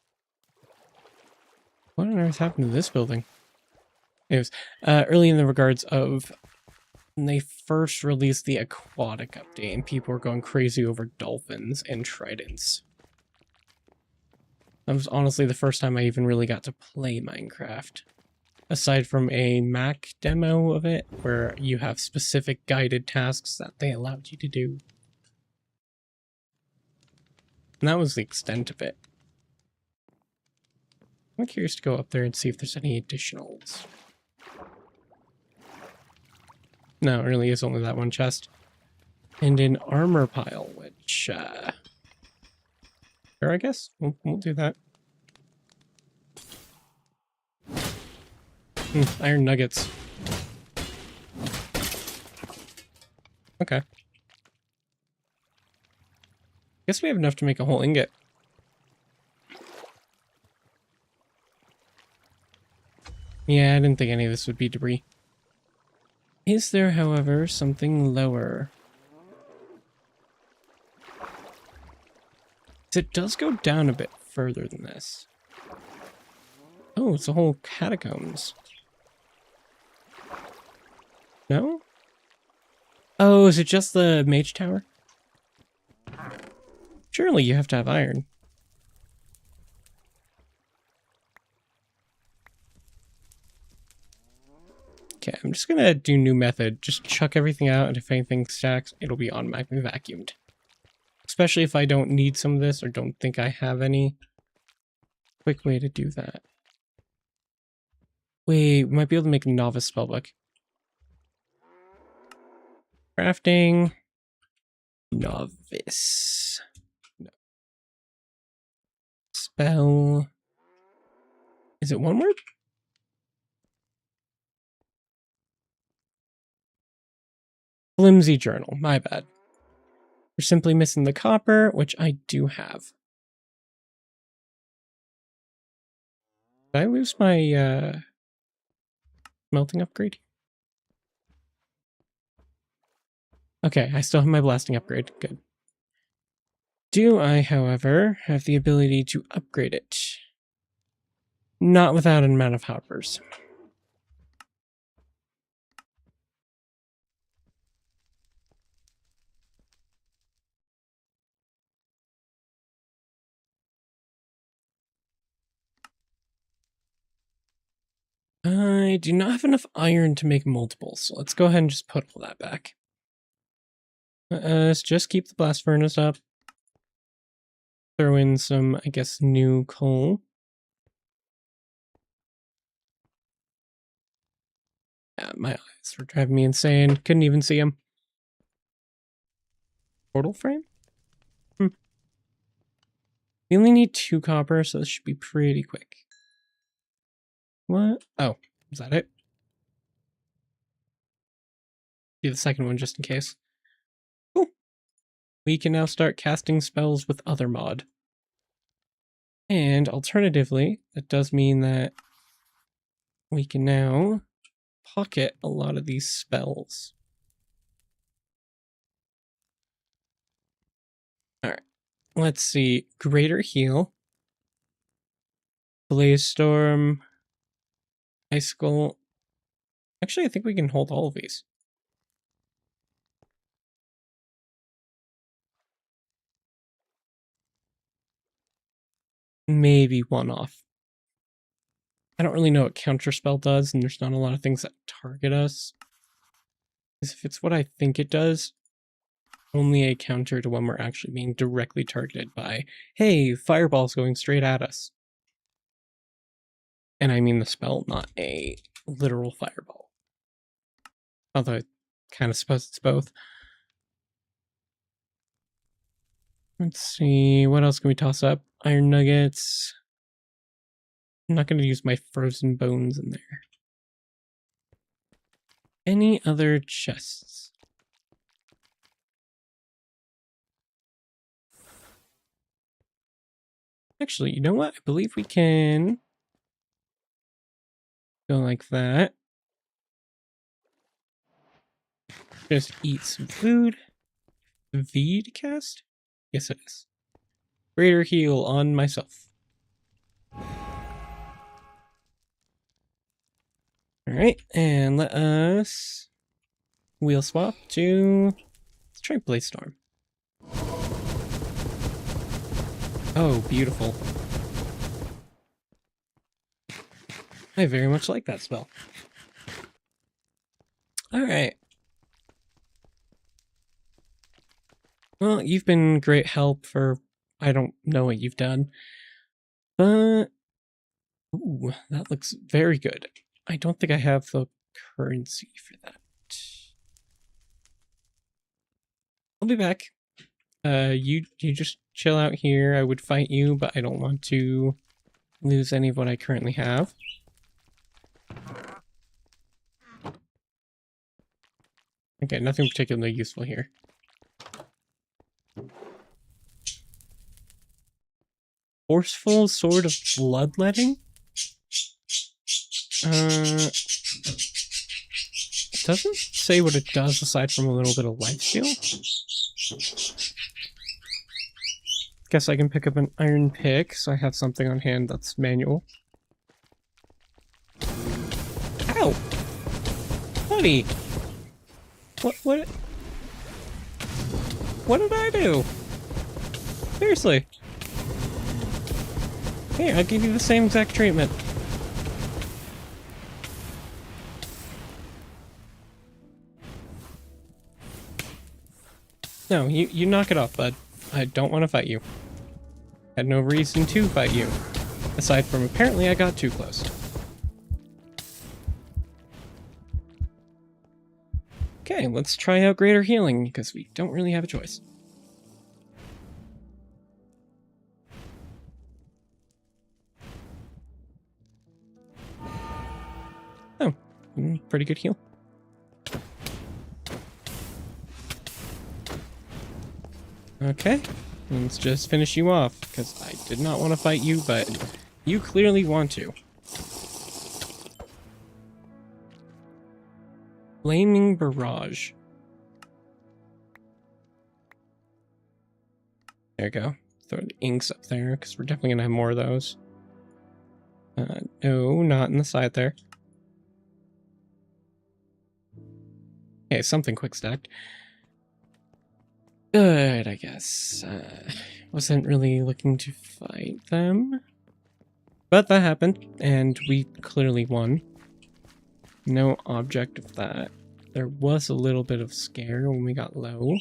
What on earth happened to this building? Anyways, early in the regards of when they first released the aquatic update and people were going crazy over dolphins and tridents. That was honestly the first time I even really got to play Minecraft. Aside from a Mac demo of it, where you have specific guided tasks that they allowed you to do. And that was the extent of it. I'm curious to go up there and see if there's any additionals. No, it really is only that one chest. And an armor pile, which, sure, I guess. We'll do that. Iron nuggets. Okay. Guess we have enough to make a whole ingot. Yeah, I didn't think any of this would be debris. Is there, however, something lower? It does go down a bit further than this. Oh, it's a whole catacombs. No? Oh, is it just the mage tower? Surely you have to have iron. Okay, I'm just gonna do new method. Just chuck everything out, and if anything stacks, it'll be automatically vacuumed. Especially if I don't need some of this or don't think I have any. Quick way to do that. Wait, we might be able to make a novice spellbook. Crafting. Novice. No. Spell. Is it one word? Flimsy journal, my bad. We're simply missing the copper, which I do have. Did I lose my melting upgrade? Okay, I still have my blasting upgrade. Good. Do I, however, have the ability to upgrade it? Not without an amount of hoppers. I do not have enough iron to make multiples, so let's go ahead and just put all that back. Let's just keep the blast furnace up. Throw in some, I guess, new coal. Yeah, my eyes were driving me insane. Couldn't even see them. Portal frame? We only need 2 copper, so this should be pretty quick. What? Oh, is that it? Do the second one just in case. Cool. We can now start casting spells with other mod. And alternatively, that does mean that we can now pocket a lot of these spells. Alright, let's see. Greater Heal, Blaze Storm, Icicle. Actually, I think we can hold all of these. Maybe one off. I don't really know what Counterspell does, and there's not a lot of things that target us. Because if it's what I think it does, only a counter to when we're actually being directly targeted by, hey, fireball's going straight at us. And I mean the spell, not a literal fireball. Although I kind of suppose it's both. Let's see, what else can we toss up? Iron nuggets. I'm not going to use my frozen bones in there. Any other chests? Actually, you know what? I believe we can go like that. Just eat some food. V to cast? Yes, it is. Greater Heal on myself. Alright, and let us wheel swap to... Let's try Blaze Storm. Oh, beautiful. I very much like that spell. Alright. Well, you've been great help for... I don't know what you've done. But... Ooh, that looks very good. I don't think I have the currency for that. I'll be back. You just chill out here. I would fight you, but I don't want to lose any of what I currently have. Okay, nothing particularly useful here. Forceful Sword of Bloodletting? It doesn't say what it does aside from a little bit of lifesteal. Guess I can pick up an iron pick, so I have something on hand that's manual. Ow! Buddy! What did I do? Seriously. Here, I'll give you the same exact treatment. No, you knock it off, bud. I don't want to fight you. Had no reason to fight you. Aside from apparently I got too close. Okay, let's try out Greater Healing, because we don't really have a choice. Oh, pretty good heal. Okay, let's just finish you off, because I did not want to fight you, but you clearly want to. Flaming Barrage. There you go. Throw the inks up there, because we're definitely going to have more of those. No, not in the side there. Okay, something quick stacked. Good, I guess. Wasn't really looking to fight them. But that happened, and we clearly won. No object of that. There was a little bit of scare when we got low.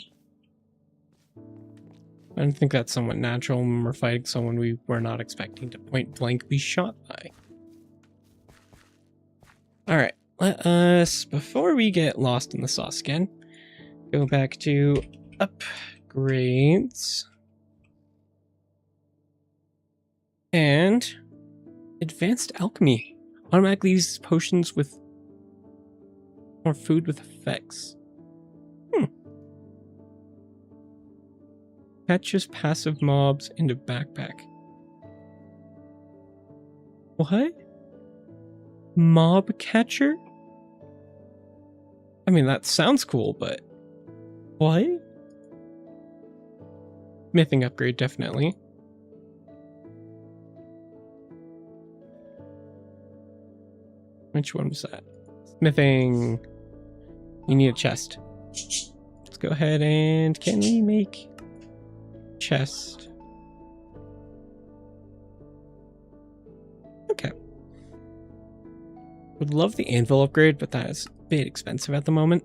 I don't think that's somewhat natural when we're fighting someone we were not expecting to point blank be shot by. Alright, let us, before we get lost in the sauce again, go back to upgrades. And advanced alchemy. Automatically uses potions with more food with effects. Catches passive mobs into backpack. What? Mob catcher? I mean, that sounds cool, but what? Smithing upgrade, definitely. Which one was that? Smithing. You need a chest. Let's go ahead and can we make chest? Okay. Would love the anvil upgrade, but that is a bit expensive at the moment.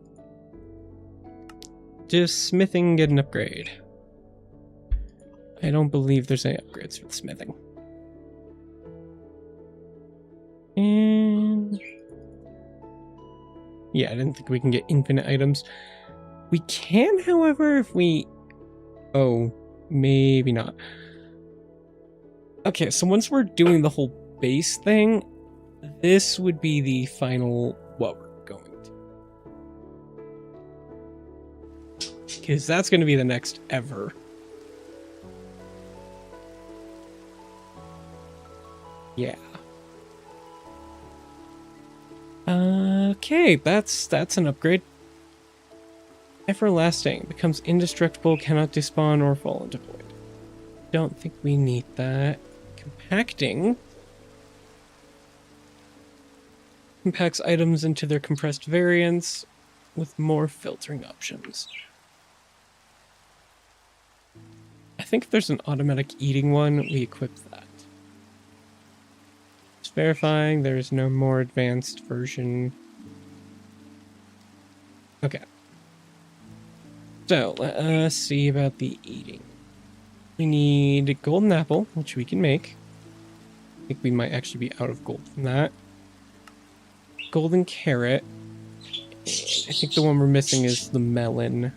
Just smithing, get an upgrade. I don't believe there's any upgrades for the smithing. And yeah, I didn't think we can get infinite items. We can, however, if we... Oh, maybe not. Okay, so once we're doing the whole base thing, this would be the final what we're going to. Because that's going to be the next ever. Yeah. Okay, that's an upgrade. Everlasting. Becomes indestructible, cannot despawn or fall into void. Don't think we need that. Compacting. Compacts items into their compressed variants with more filtering options. I think if there's an automatic eating one, we equip that. Just verifying there's no more advanced version. Okay. So, let us see about the eating. We need a golden apple, which we can make. I think we might actually be out of gold from that. Golden carrot. I think the one we're missing is the melon.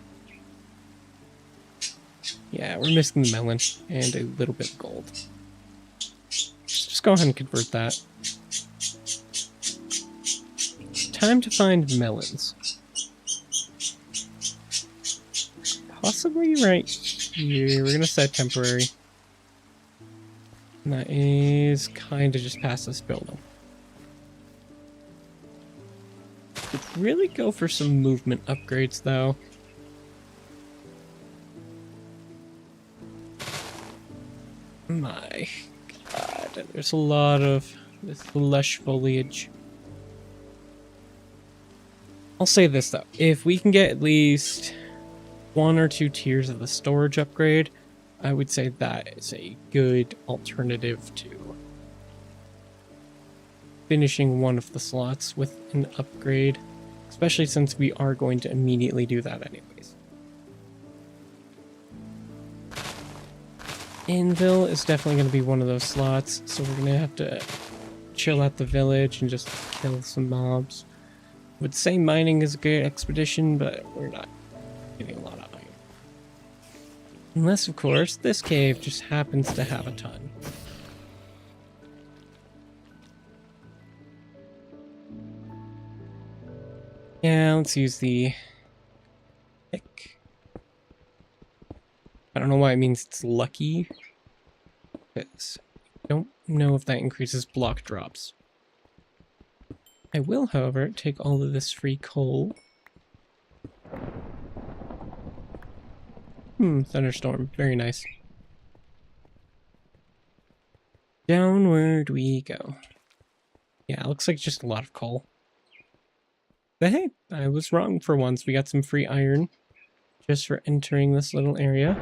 Yeah, we're missing the melon and a little bit of gold. Just go ahead and convert that. Time to find melons. Possibly right here. We're gonna set temporary. And that is kind of just past this building. Could really go for some movement upgrades though. My god, there's a lot of this lush foliage. I'll say this though, if we can get at least 1 or 2 tiers of the storage upgrade, I would say that is a good alternative to finishing one of the slots with an upgrade, especially since we are going to immediately do that anyways. Anvil is definitely going to be one of those slots, so we're going to have to chill at the village and just kill some mobs. I would say mining is a good expedition, but we're not getting a lot of iron. Unless, of course, this cave just happens to have a ton. Yeah, let's use the pick. I don't know why it means it's lucky. Because I don't know if that increases block drops. I will, however, take all of this free coal. Thunderstorm. Very nice. Downward we go. Yeah, it looks like just a lot of coal. But hey, I was wrong for once. We got some free iron just for entering this little area.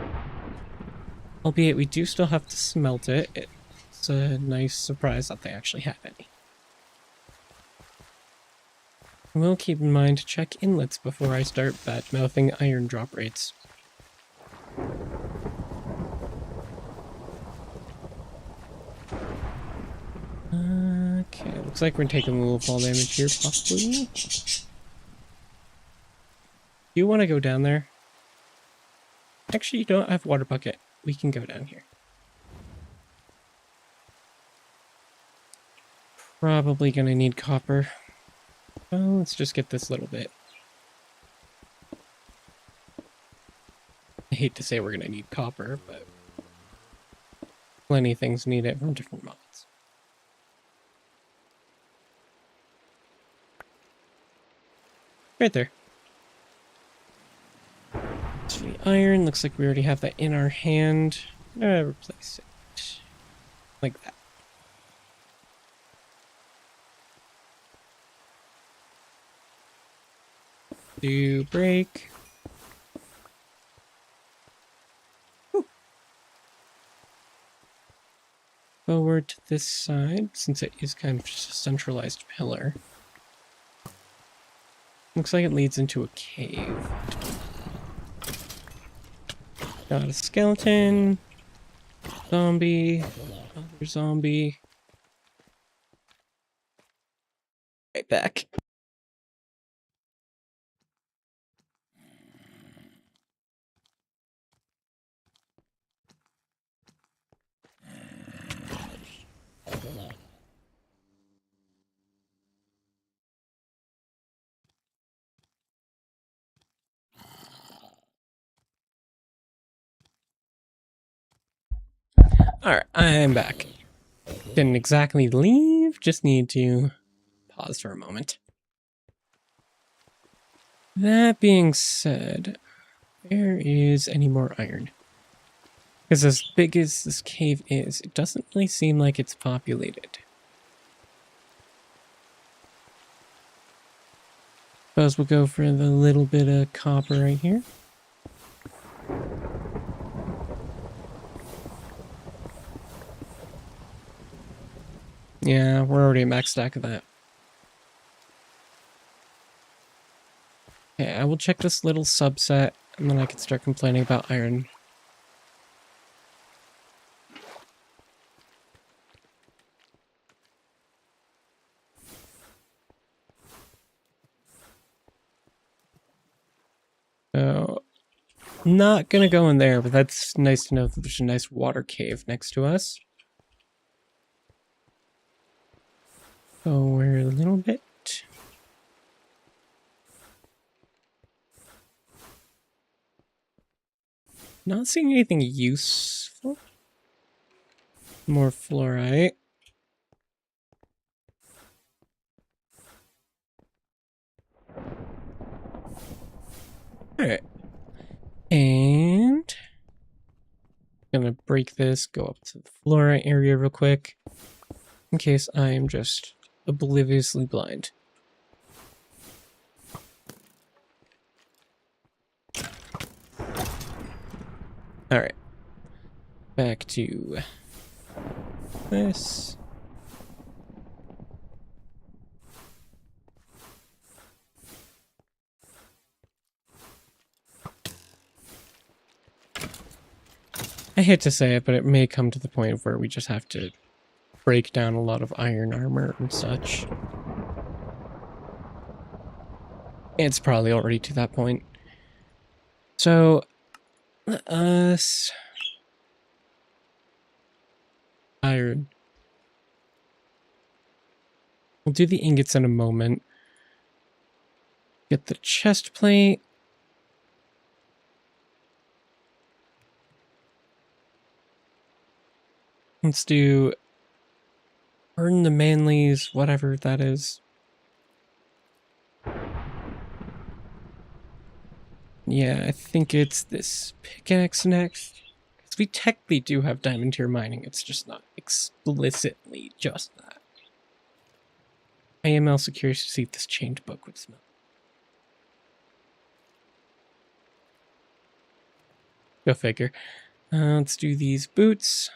Albeit we do still have to smelt it. It's a nice surprise that they actually have any. I will keep in mind to check inlets before I start bad-mouthing iron drop rates. Okay, looks like we're taking a little fall damage here, possibly. Do you want to go down there? Actually, you don't have water bucket. We can go down here. Probably gonna need copper. Well, let's just get this little bit. I hate to say we're gonna need copper, but plenty of things need it from different mods. Right there. So the iron, looks like we already have that in our hand. Replace it. Like that. Do break. Whew. Forward to this side, since it is kind of just a centralized pillar. Looks like it leads into a cave. Got a skeleton. Zombie. Another zombie. Right back. Alright, I'm back. Didn't exactly leave, just need to pause for a moment. That being said, where is any more iron? Because as big as this cave is, it doesn't really seem like it's populated. Suppose we'll go for the little bit of copper right here. Yeah, we're already at max stack of that. Okay, I will check this little subset, and then I can start complaining about iron. So, not gonna go in there, but that's nice to know that there's a nice water cave next to us. Forward a little bit. Not seeing anything useful. More fluorite. Alright. And gonna break this, go up to the fluorite area real quick, in case I am just obliviously blind. Alright. Back to this. I hate to say it, but it may come to the point where we just have to break down a lot of iron armor and such. It's probably already to that point. So, let us... Iron. We'll do the ingots in a moment. Get the chest plate. Let's do burn the manlies, whatever that is. Yeah, I think it's this pickaxe next. Because we technically do have diamond tier mining, it's just not explicitly just that. I am also curious to see if this chained book would smell. Go figure. Let's do these boots.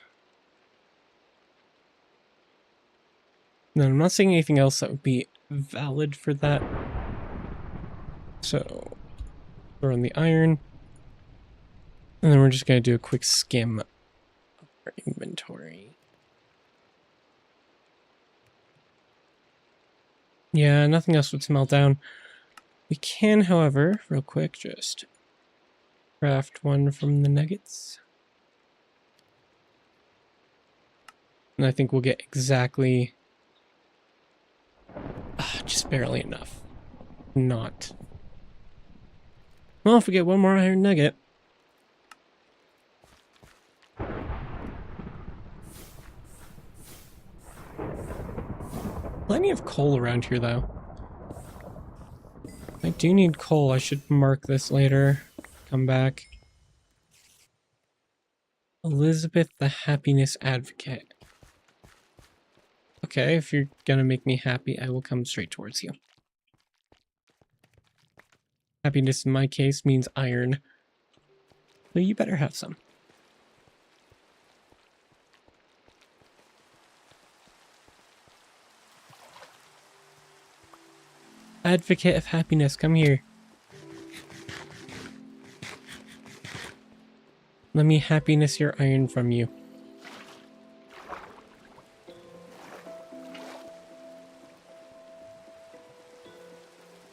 No, I'm not seeing anything else that would be valid for that. So, throw in the iron. And then we're just going to do a quick skim of our inventory. Yeah, nothing else would smelt down. We can, however, real quick, just craft one from the nuggets. And I think we'll get exactly... just barely enough. Not. Well, if we get one more iron nugget... Plenty of coal around here, though. I do need coal. I should mark this later. Come back. Elizabeth the Happiness Advocate. Okay, if you're gonna make me happy, I will come straight towards you. Happiness in my case means iron. So you better have some. Advocate of happiness, come here. Let me happiness your iron from you.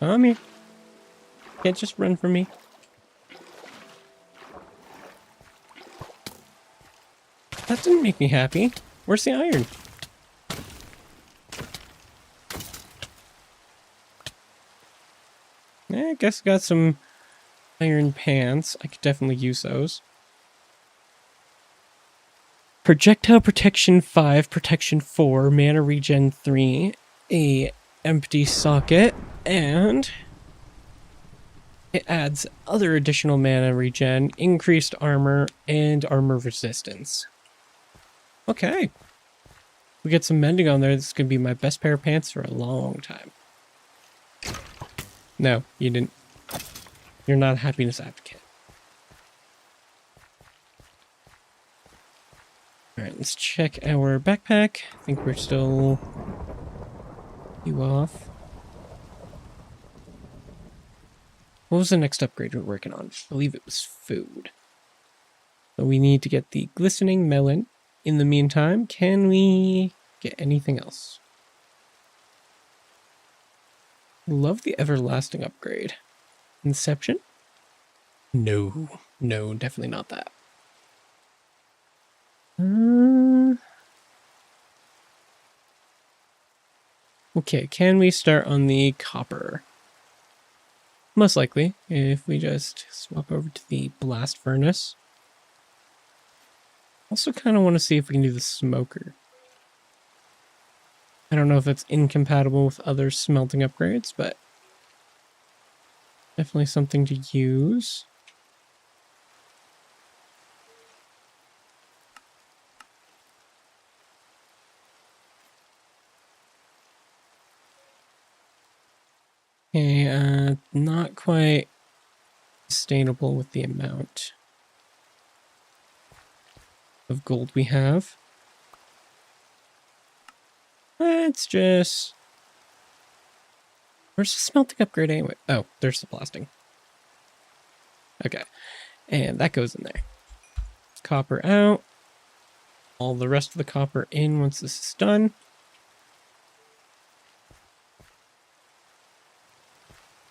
Come here. Can't just run from me. That didn't make me happy. Where's the iron? I guess I got some iron pants. I could definitely use those. Projectile protection 5, protection 4, mana regen 3, a empty socket, and it adds other additional mana regen, increased armor, and armor resistance. Okay. We get some mending on there. This is going to be my best pair of pants for a long time. No, you didn't. You're not a happiness advocate. Alright, let's check our backpack. I think we're still... you off. What was the next upgrade we're working on? I believe it was food. So we need to get the glistening melon. In the meantime, can we get anything else? Love the everlasting upgrade. Inception? No, definitely not that. Okay, can we start on the copper? Most likely, if we just swap over to the blast furnace. Also kind of want to see if we can do the smoker. I don't know if that's incompatible with other smelting upgrades, but definitely something to use. Okay, not quite sustainable with the amount of gold we have. Let's just... where's the smelting upgrade anyway? Oh, there's the blasting. Okay, and that goes in there. Copper out. All the rest of the copper in once this is done.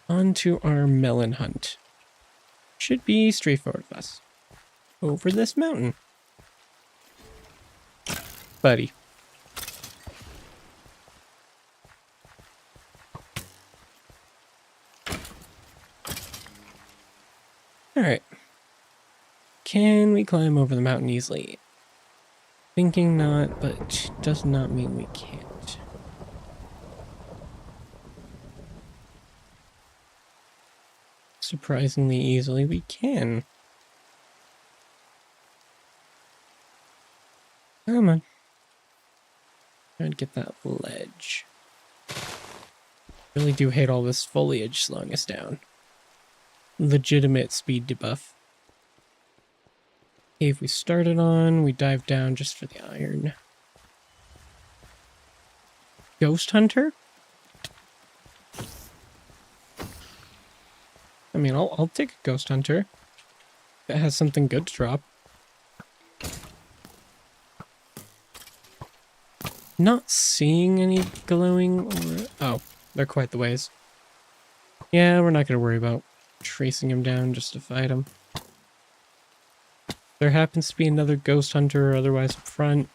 On to our melon hunt. Should be straightforward for us. Over this mountain. Buddy. Alright. Can we climb over the mountain easily? Thinking not, but does not mean we can't. Surprisingly easily, we can. Come on. Trying to get that ledge. Really do hate all this foliage slowing us down. Legitimate speed debuff. Cave we started on, we dive down just for the iron. Ghost Hunter? I mean, I'll take a Ghost Hunter. If it has something good to drop. Not seeing any glowing or... Oh, they're quite the ways. Yeah, we're not going to worry about tracing him down just to fight him. If there happens to be another Ghost Hunter or otherwise up front,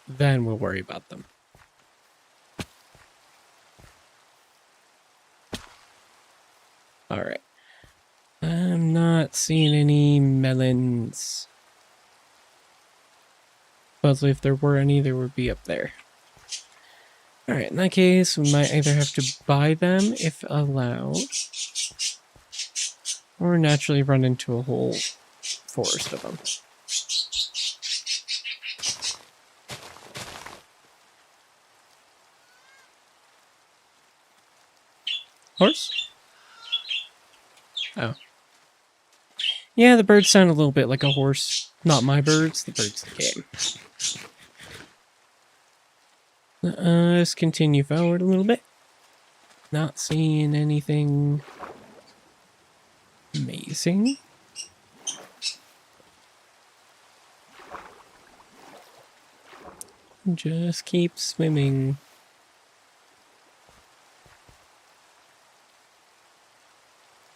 then we'll worry about them. Alright. I'm not seeing any melons. Supposedly if there were any, they would be up there. Alright, in that case, we might either have to buy them if allowed, or naturally run into a whole forest of them. Horse? Oh. Yeah, the birds sound a little bit like a horse. Not my birds, the birds of the game. Let's continue forward a little bit. Not seeing anything amazing. Just keep swimming.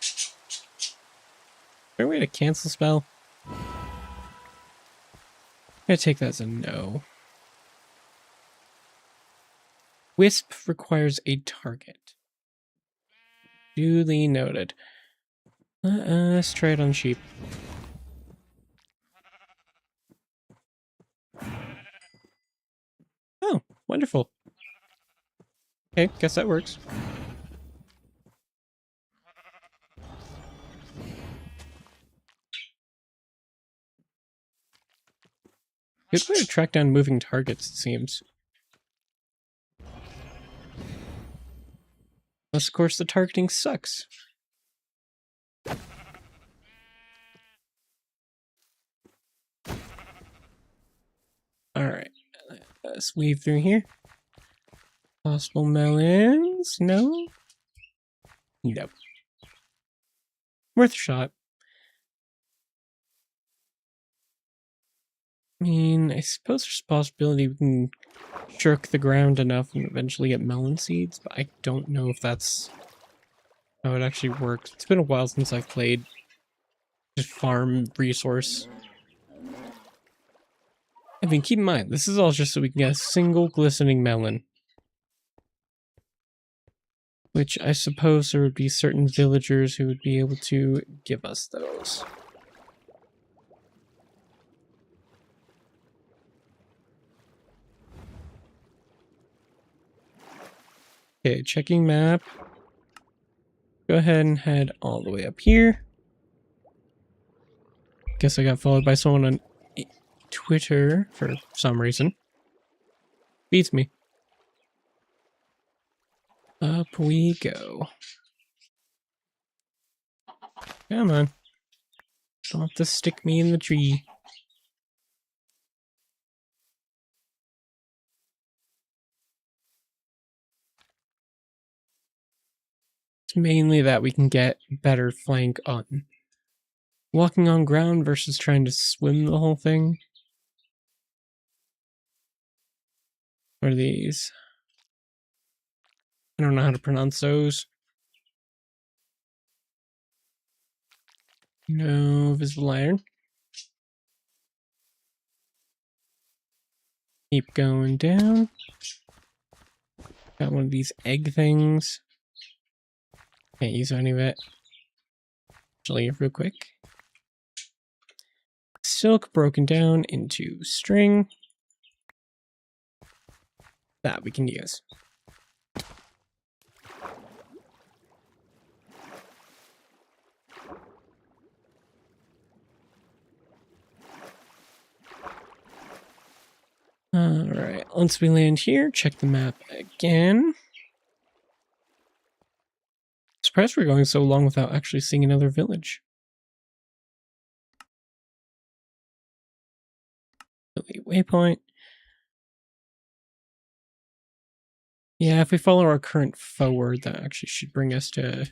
Is there a way to cancel spell? I'm gonna take that as a no. Wisp requires a target. Duly noted. Let's try it on sheep. Oh, wonderful. Okay, guess that works. Good way to track down moving targets, it seems. Unless, of course, the targeting sucks. Alright, let's weave through here. Possible melons? No? Nope. Worth a shot. I mean, I suppose there's a possibility we can shirk the ground enough and eventually get melon seeds, but I don't know if that's how it actually works. It's been a while since I've played just farm resource. I mean, keep in mind, this is all just so we can get a single glistening melon. Which I suppose there would be certain villagers who would be able to give us those. Okay, checking map. Go ahead and head all the way up here. Guess I got followed by someone on Twitter for some reason. Beats me. Up we go. Come on. Don't have to stick me in the tree. It's mainly that we can get better flank on walking on ground versus trying to swim the whole thing. What are these? I don't know how to pronounce those. No visible iron. Keep going down. Got one of these egg things. Can't use any of it. Actually, real quick. Silk broken down into string. that we can use. Alright, once we land here, check the map again. Surprised we're going so long without actually seeing another village. Waypoint. Yeah, if we follow our current forward, that actually should bring us to a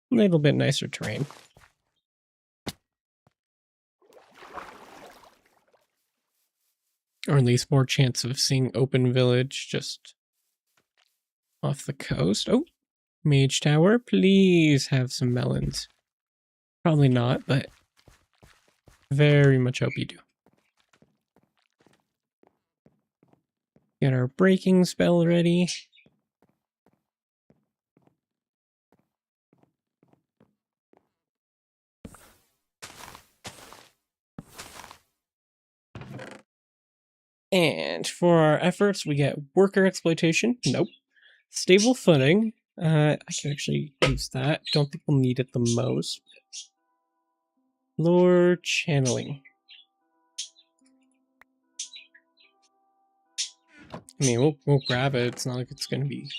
little bit nicer terrain. Or at least more chance of seeing open village just off the coast. Oh, Mage Tower, please have some melons. Probably not, but very much hope you do. Get our breaking spell ready. And for our efforts, we get worker exploitation. Nope. Stable footing. I can actually use that. Don't think we'll need it the most. Lore channeling. I mean, we'll grab it. It's not like it's going to be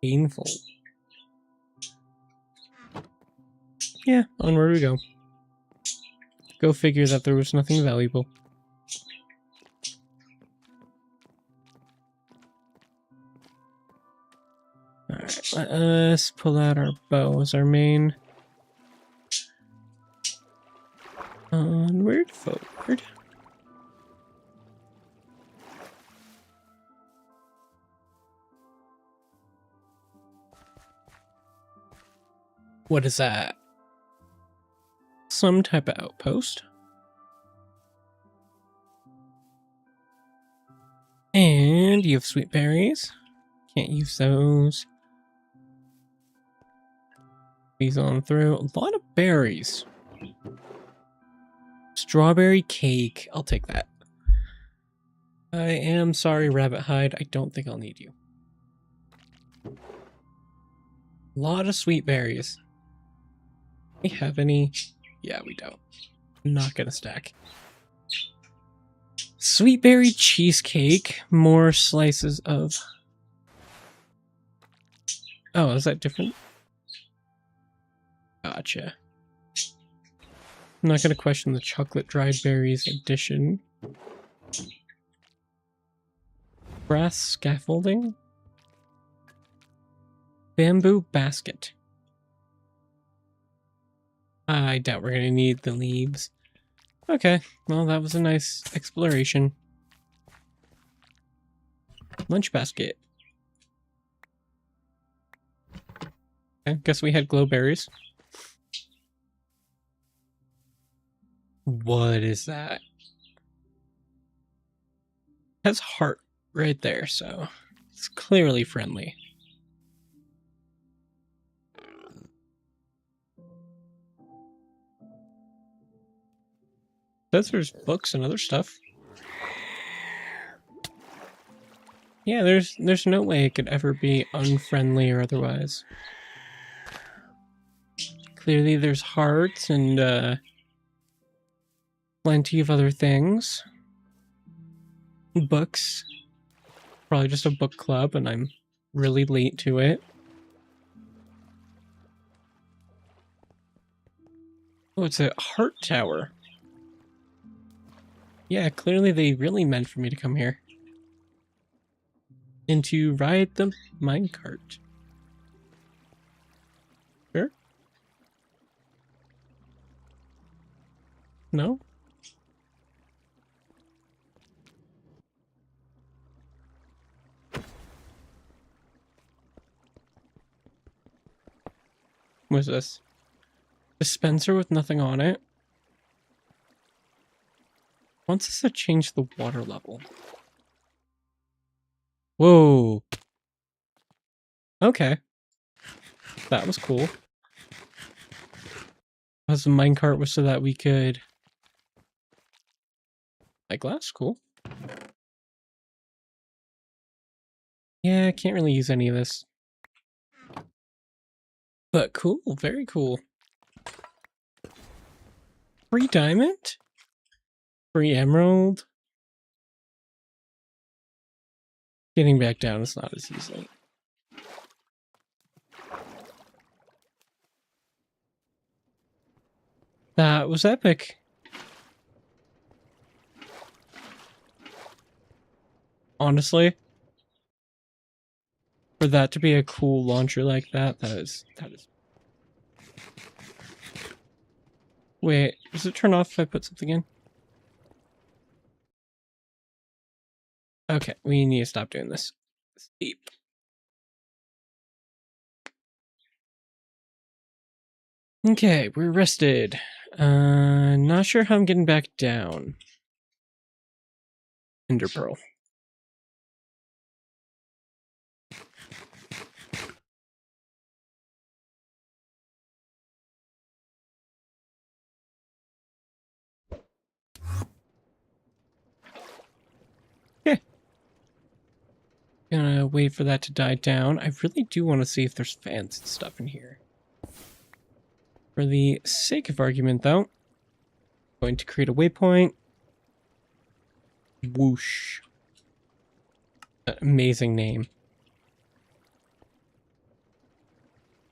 painful. Yeah, onward we go. Go figure that there was nothing valuable. Alright, let us pull out our bow as our main. Onward, forward. What is that? Some type of outpost. And you have sweet berries. Can't use those. These on through. A lot of berries. Strawberry cake. I'll take that. I am sorry, Rabbit Hide. I don't think I'll need you. A lot of sweet berries. We have any? Yeah, we don't. I'm not gonna stack. Sweet berry cheesecake. More slices of... Oh, is that different? Gotcha. I'm not gonna question the chocolate dried berries addition. Brass scaffolding. Bamboo basket. I doubt we're gonna need the leaves. Okay, well that was a nice exploration. Lunch basket. Okay, guess we had glowberries. What is that? It has heart right there, so it's clearly friendly. Says there's books and other stuff. Yeah, there's no way it could ever be unfriendly or otherwise. Clearly there's hearts and plenty of other things. Books. Probably just a book club and I'm really late to it. Oh, it's a heart tower. Yeah, clearly they really meant for me to come here. And to ride the minecart. Sure? No? What's this? Dispenser with nothing on it. Wants us to change the water level. Whoa. Okay. That was cool. As the minecart was so that we could... Like glass, cool. Yeah, I can't really use any of this. But cool, very cool. Free diamond? Free emerald? Getting back down is not as easy. That was epic. Honestly, for that to be a cool launcher like that, that is. Wait, does it turn off if I put something in? Okay, we need to stop doing this. Steep. Okay, we're rested. Not sure how I'm getting back down. Ender Pearl. Okay. Gonna wait for that to die down. I really do want to see if there's fans and stuff in here. For the sake of argument, though, I'm going to create a waypoint. Whoosh. Amazing name.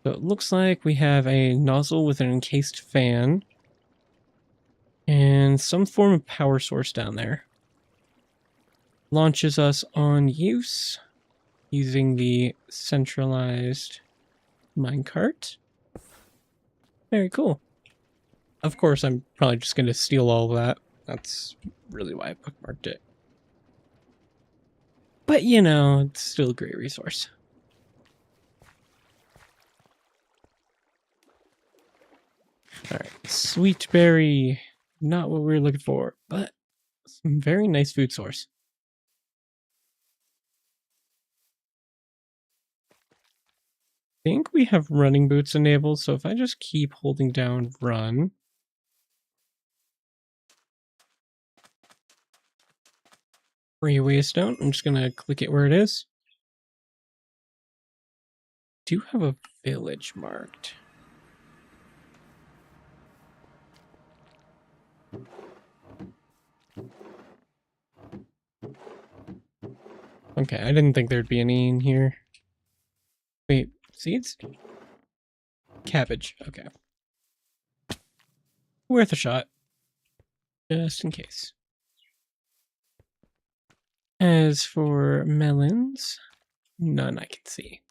So it looks like we have a nozzle with an encased fan and some form of power source down there. Launches us on use using the centralized minecart. Very cool. Of course, I'm probably just going to steal all of that. That's really why I bookmarked it. But, you know, it's still a great resource. Alright, sweet berry. Not what we were looking for, but some very nice food source. I think we have running boots enabled, so if I just keep holding down run. Railway stone, I'm just gonna click it where it is. Do have a village marked. Okay, I didn't think there'd be any in here. Wait, seeds? Cabbage, okay. Worth a shot. Just in case. As for melons, none I can see.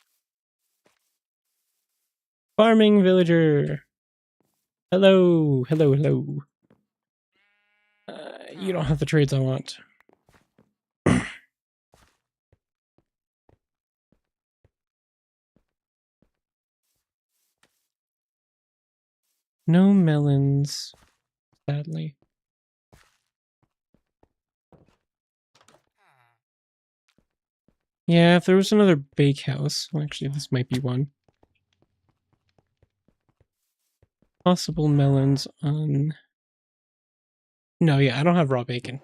Farming villager. Hello, hello, hello. You don't have the trades I want. No melons, sadly. Yeah, if there was another bakehouse, well, actually this might be one. Possible melons on... No, yeah, I don't have raw bacon.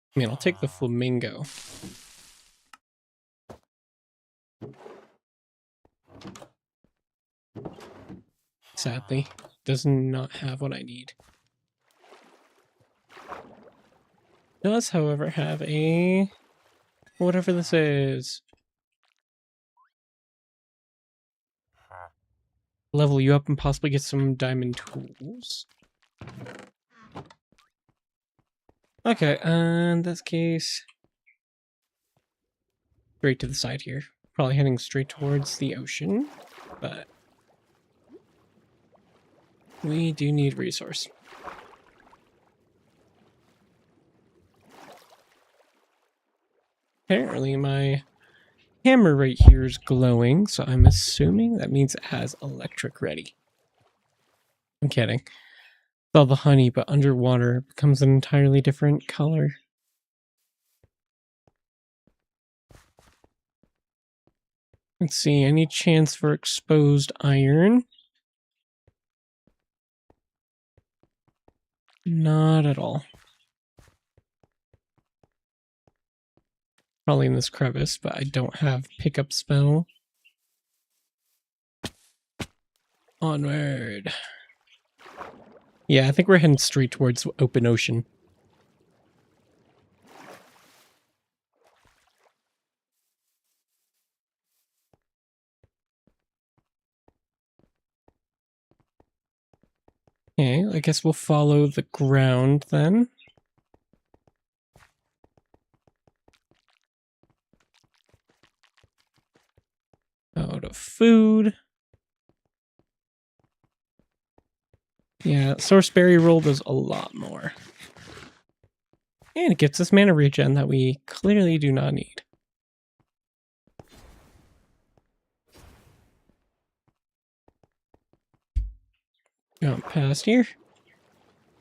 I mean, I'll take the flamingo. Sadly, does not have what I need. Does, however, have a... whatever this is. Level you up and possibly get some diamond tools. Okay, in this case... straight to the side here. Probably heading straight towards the ocean, but... we do need resource. Apparently my hammer right here is glowing, so I'm assuming that means it has electric ready. I'm kidding. It's all the honey, but underwater it becomes an entirely different color. Let's see, any chance for exposed iron? Not at all. Probably in this crevice, but I don't have pickup spell. Onward. Yeah, I think we're heading straight towards open ocean. Okay, I guess we'll follow the ground then. Out of food. Yeah, source berry roll does a lot more. And it gets us mana regen that we clearly do not need. Jump past here.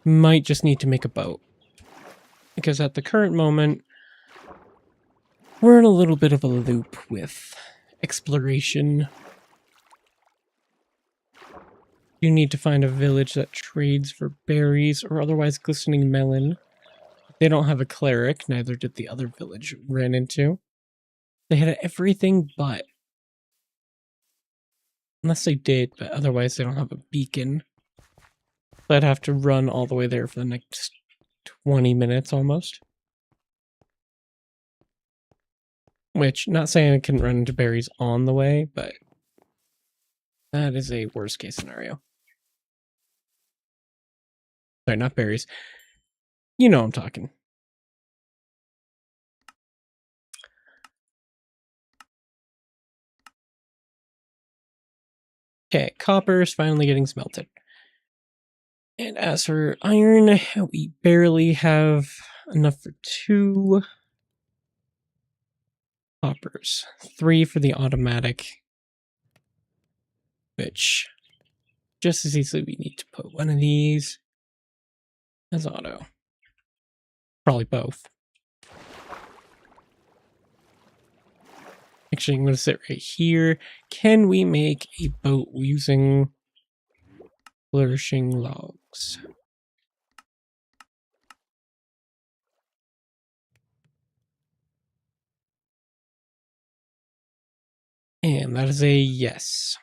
Might just need to make a boat. Because at the current moment, we're in a little bit of a loop with exploration. You need to find a village that trades for berries or otherwise glistening melon. They don't have a cleric, neither did the other village we ran into. They had everything but. Unless they did, but otherwise they don't have a beacon. So I'd have to run all the way there for the next 20 minutes almost. Which, not saying I couldn't run into berries on the way, but that is a worst case scenario. Sorry, not berries. You know I'm talking. Okay, copper is finally getting smelted. And as for iron, we barely have enough for 2 coppers. 3 for the automatic. Which, just as easily we need to put one of these as auto. Probably both. Actually, I'm going to sit right here. Can we make a boat using flourishing logs? And that is a yes.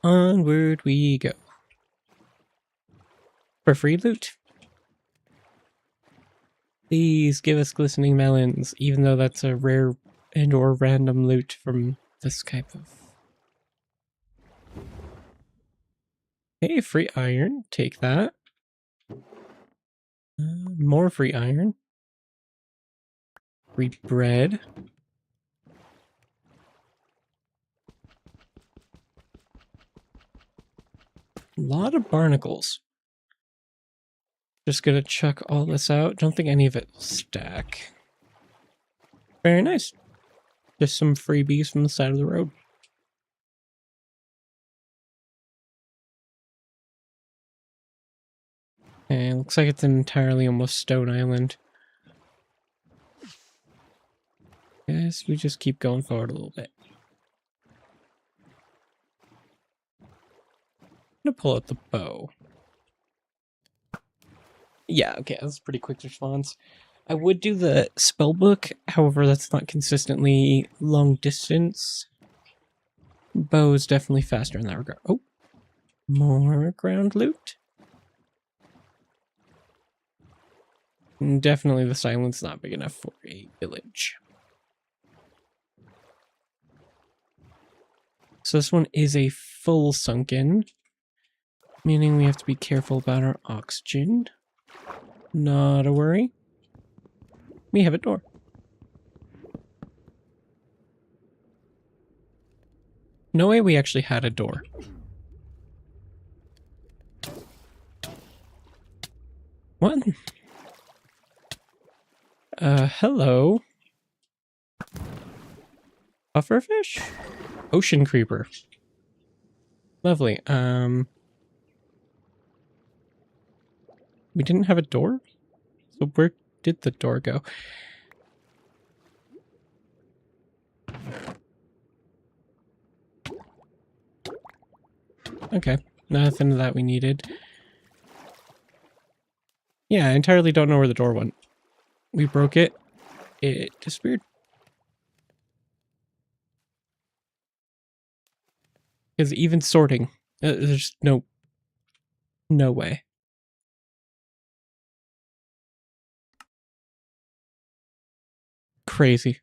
Onward we go. For free loot. Please give us glistening melons, even though that's a rare and or random loot from this type of... Hey, free iron. Take that. More free iron. Free bread. A lot of barnacles. Just gonna chuck all this out. Don't think any of it will stack. Very nice. Just some freebies from the side of the road. And looks like it's an entirely almost stone island. Guess we just keep going forward a little bit. I'm gonna pull out the bow. Yeah, okay, that's a pretty quick response. I would do the spell book, however, that's not consistently long distance. Bow is definitely faster in that regard. Oh, more ground loot. Definitely the silence not big enough for a village. So this one is a full sunken, meaning we have to be careful about our oxygen. Not a worry. We have a door. No way we actually had a door. What? Hello. Pufferfish? Ocean creeper. Lovely. We didn't have a door? So where did the door go? Okay. Nothing that we needed. Yeah, I entirely don't know where the door went. We broke it. It disappeared. Because even sorting, there's no way. Crazy.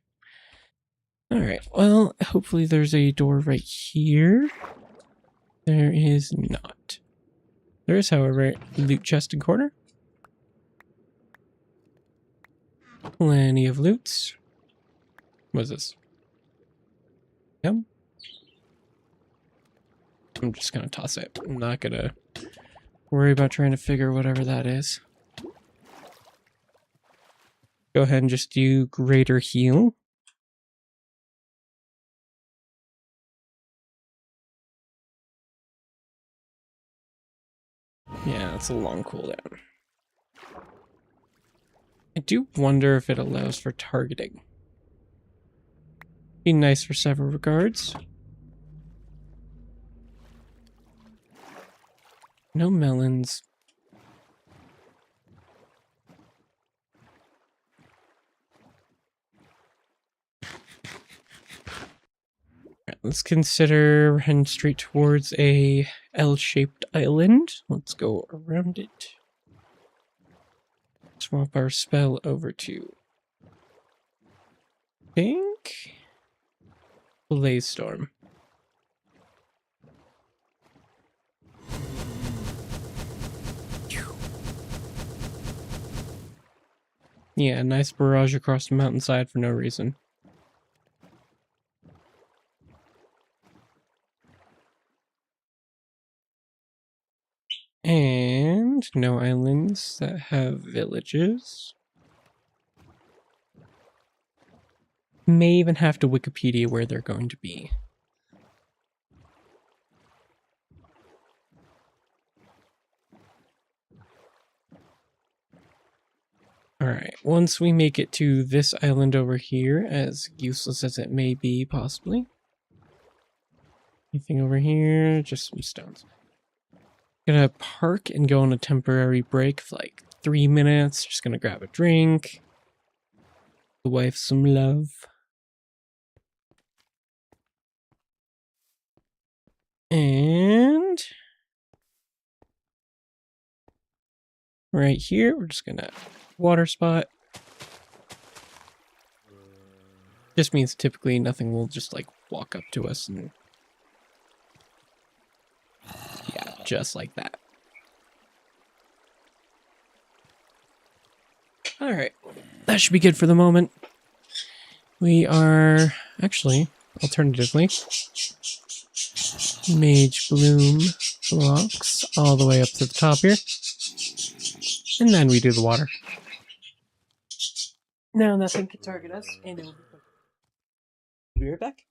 Alright, well, hopefully there's a door right here. There is not. There is, however, a loot chest and corner. Plenty of loots. What is this? Yep. I'm just gonna toss it. I'm not gonna worry about trying to figure whatever that is. Go ahead and just do greater heal. Yeah, that's a long cooldown. I do wonder if it allows for targeting. Be nice for several regards. No melons. Right, let's consider heading straight towards a L-shaped island. Let's go around it. Swap our spell over to pink. Blaze Storm. Yeah, nice barrage across the mountainside for no reason. And no islands that have villages. May even have to Wikipedia where they're going to be. Alright, once we make it to this island over here, as useless as it may be, possibly. Anything over here? Just some stones. Gonna park and go on a temporary break for like 3 minutes. Just gonna grab a drink. The wife some love. And right here, we're just gonna water spot. Just means typically nothing will just like walk up to us and yeah, just like that. Alright, that should be good for the moment. We are actually, alternatively, Mage Bloom blocks all the way up to the top here. And then we do the water. Now nothing can target us, and it will be right back.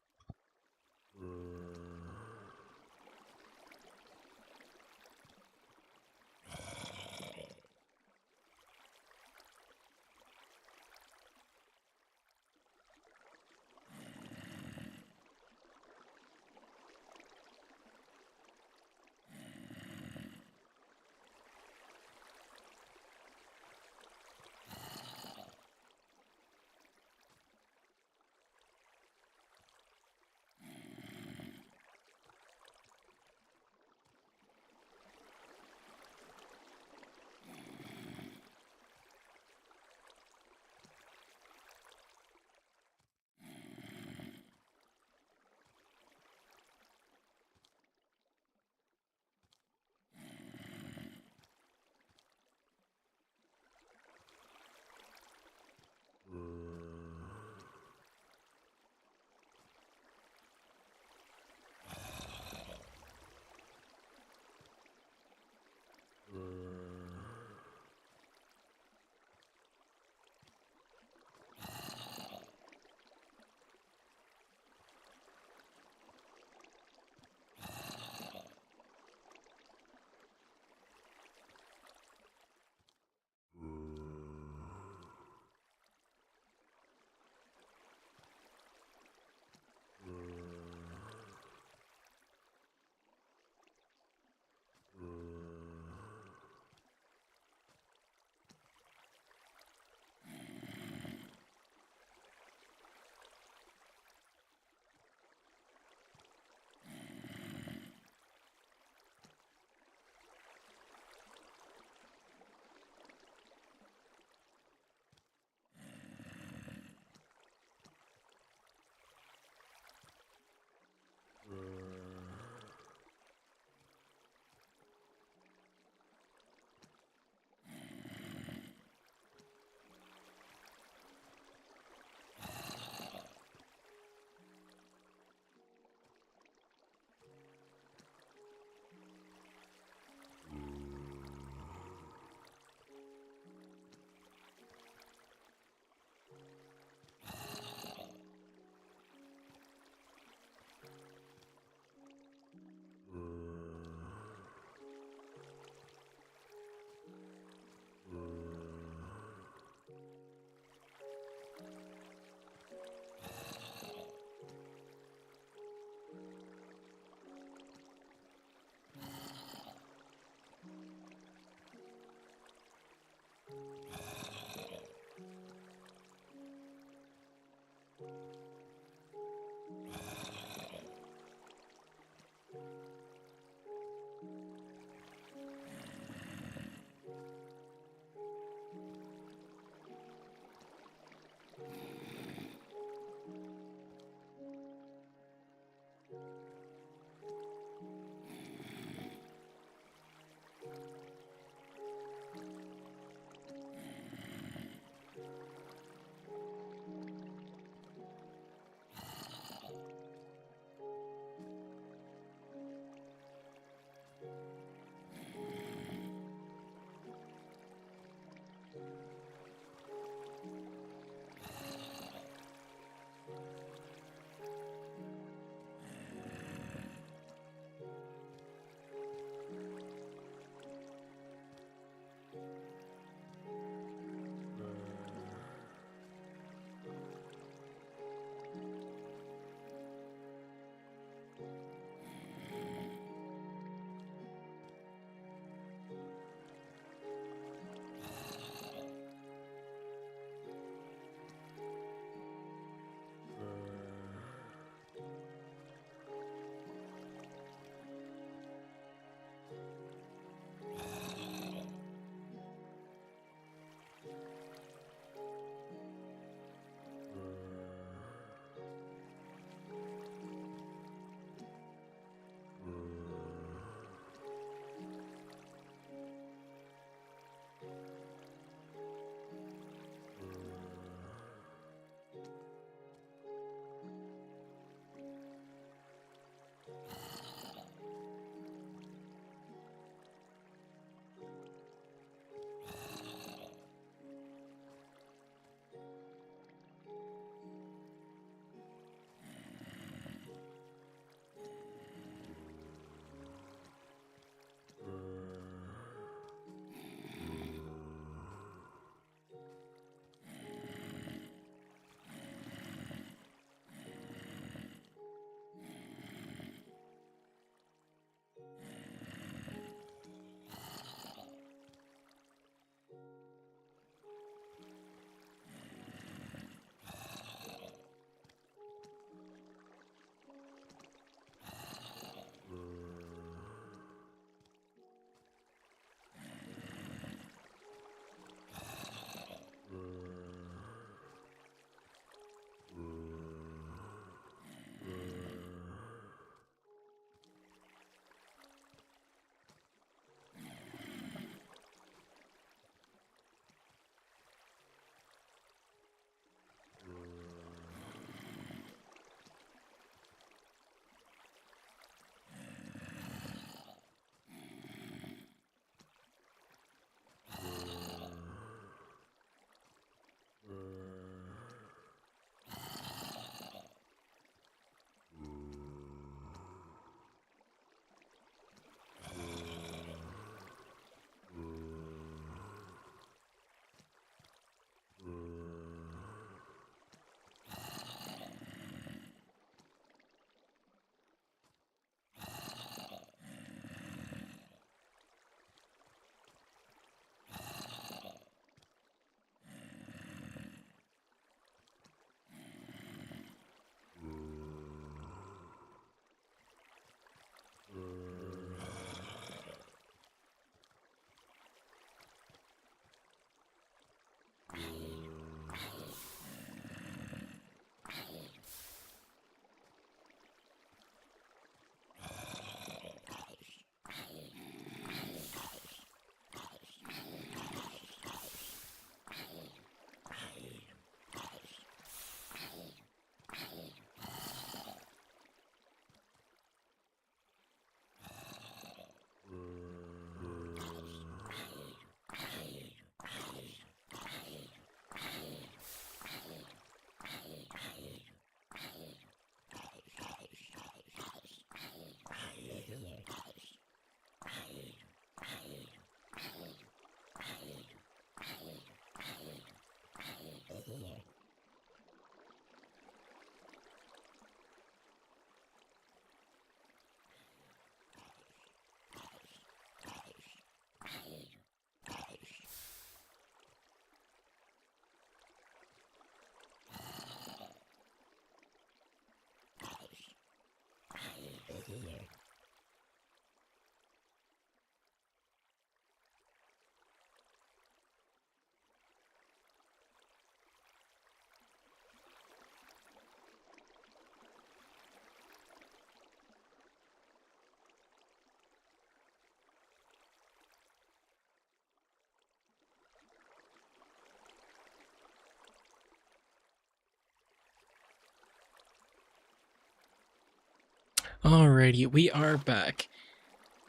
Alrighty, we are back.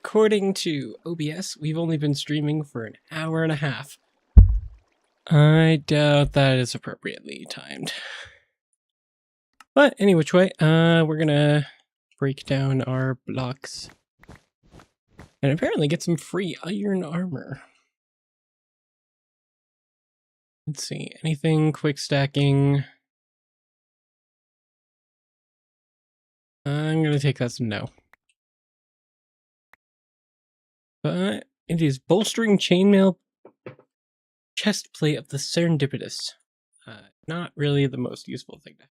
According to OBS, we've only been streaming for an hour and a half. I doubt that is appropriately timed. But any which way, we're gonna break down our blocks and apparently get some free iron armor. Let's see, anything quick stacking? I'm gonna take that as a no. But it is bolstering chainmail chest plate of the serendipitous. Not really the most useful thing to have.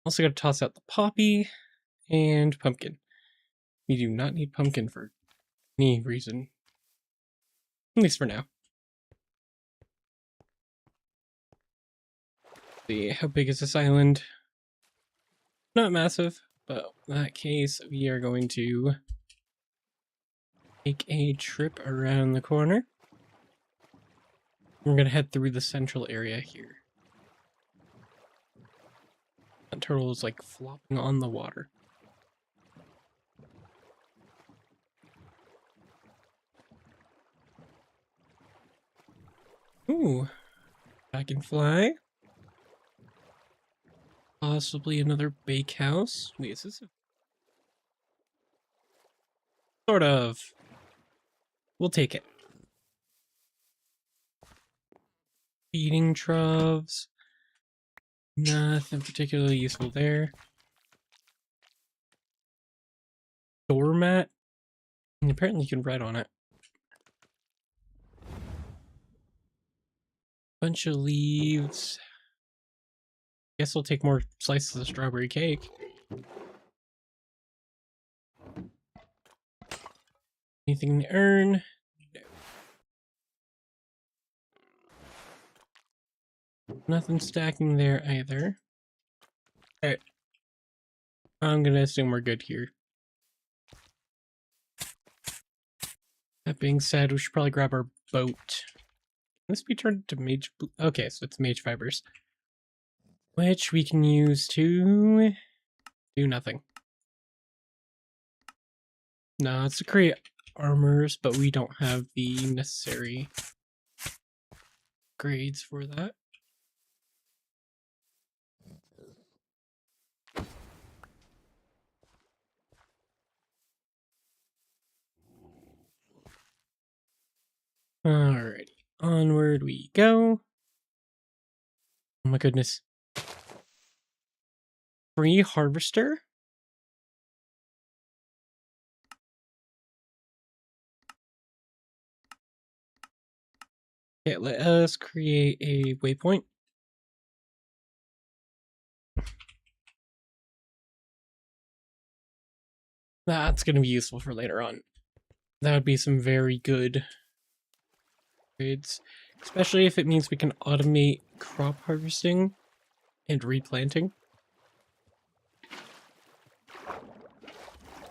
Also gotta toss out the poppy and pumpkin. We do not need pumpkin for any reason. At least for now. See, how big is this island? Not massive, but in that case, we are going to take a trip around the corner. We're going to head through the central area here. That turtle is like flopping on the water. Ooh, dragonfly. Possibly another bakehouse. Wait, is this a... Sort of. We'll take it. Feeding troughs. Nothing particularly useful there. Doormat. And apparently you can write on it. Bunch of leaves. Guess I'll take more slices of strawberry cake. Anything to earn? No. Nothing stacking there either. Alright. I'm gonna assume we're good here. That being said, we should probably grab our boat. Can this be turned to mage... Okay, so it's mage fibers. Which we can use to do nothing. No, it's to create armors, but we don't have the necessary grades for that. Alrighty, onward we go. Oh my goodness. Free harvester? Okay, let us create a waypoint. That's going to be useful for later on. That would be some very good grades, especially if it means we can automate crop harvesting and replanting.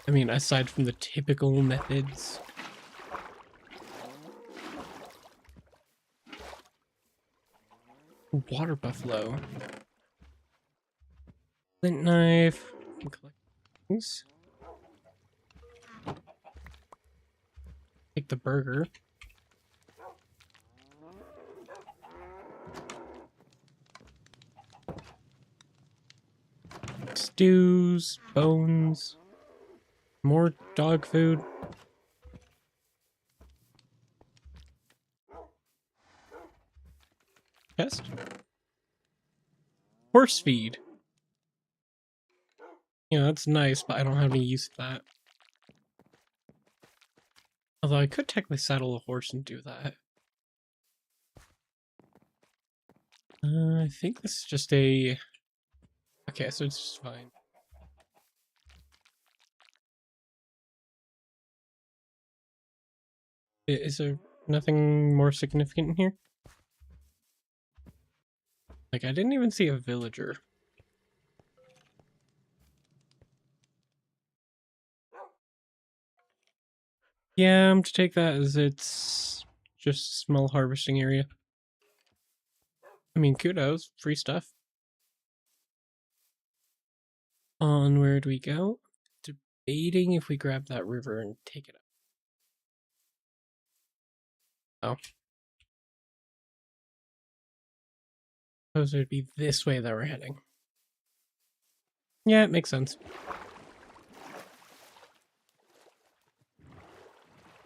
I mean, aside from the typical methods. Water buffalo. Flint knife. Collect things. Take the burger. Stews, bones, more dog food. Chest. Horse feed. Yeah, that's nice, but I don't have any use for that. Although I could technically saddle a horse and do that. I think this is just a... Okay, so it's just fine. Is there nothing more significant in here? Like, I didn't even see a villager. Yeah, I'm to take that as it's just a small harvesting area. I mean, kudos, free stuff. Onward we go. Debating if we grab that river and take it up. Oh. Suppose it would be this way that we're heading. Yeah, it makes sense.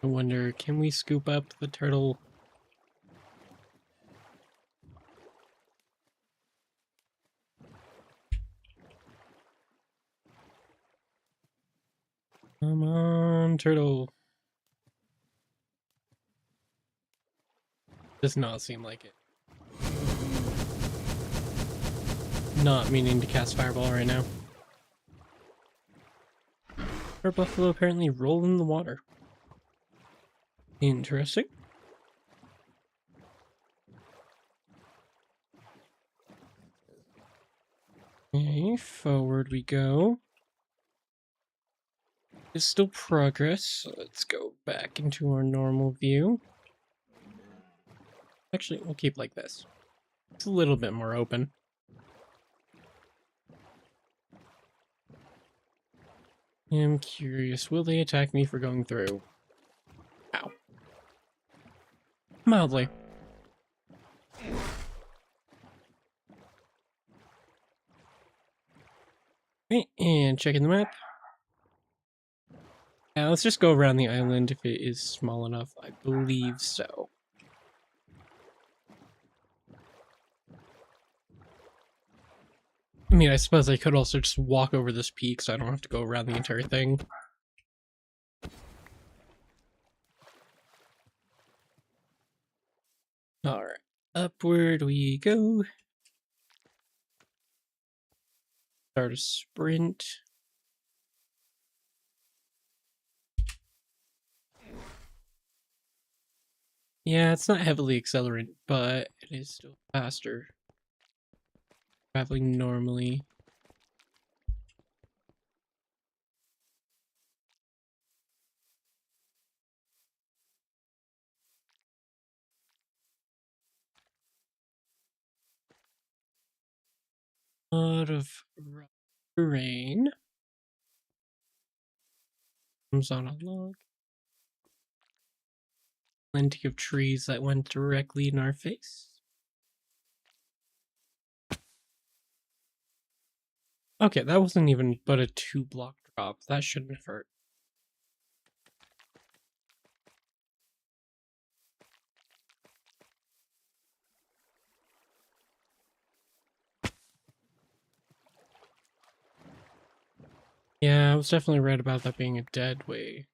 I wonder, can we scoop up the turtle? Come on, turtle. Does not seem like it. Not meaning to cast Fireball right now. Our buffalo apparently rolled in the water. Interesting. Okay, forward we go. It's still progress, so let's go back into our normal view. Actually, we'll keep like this. It's a little bit more open. I'm curious, will they attack me for going through? Ow. Mildly. Okay, and checking the map. Yeah, let's just go around the island if it is small enough. I believe so. I mean, I suppose I could also just walk over this peak so I don't have to go around the entire thing. Alright, upward we go. Start a sprint. Yeah, it's not heavily accelerant, but it is still faster. Traveling normally. A lot of rough terrain. Comes on a log. Plenty of trees that went directly in our face. Okay, that wasn't even but a 2-block drop. That shouldn't have hurt. Yeah, I was definitely right about that being a dead way.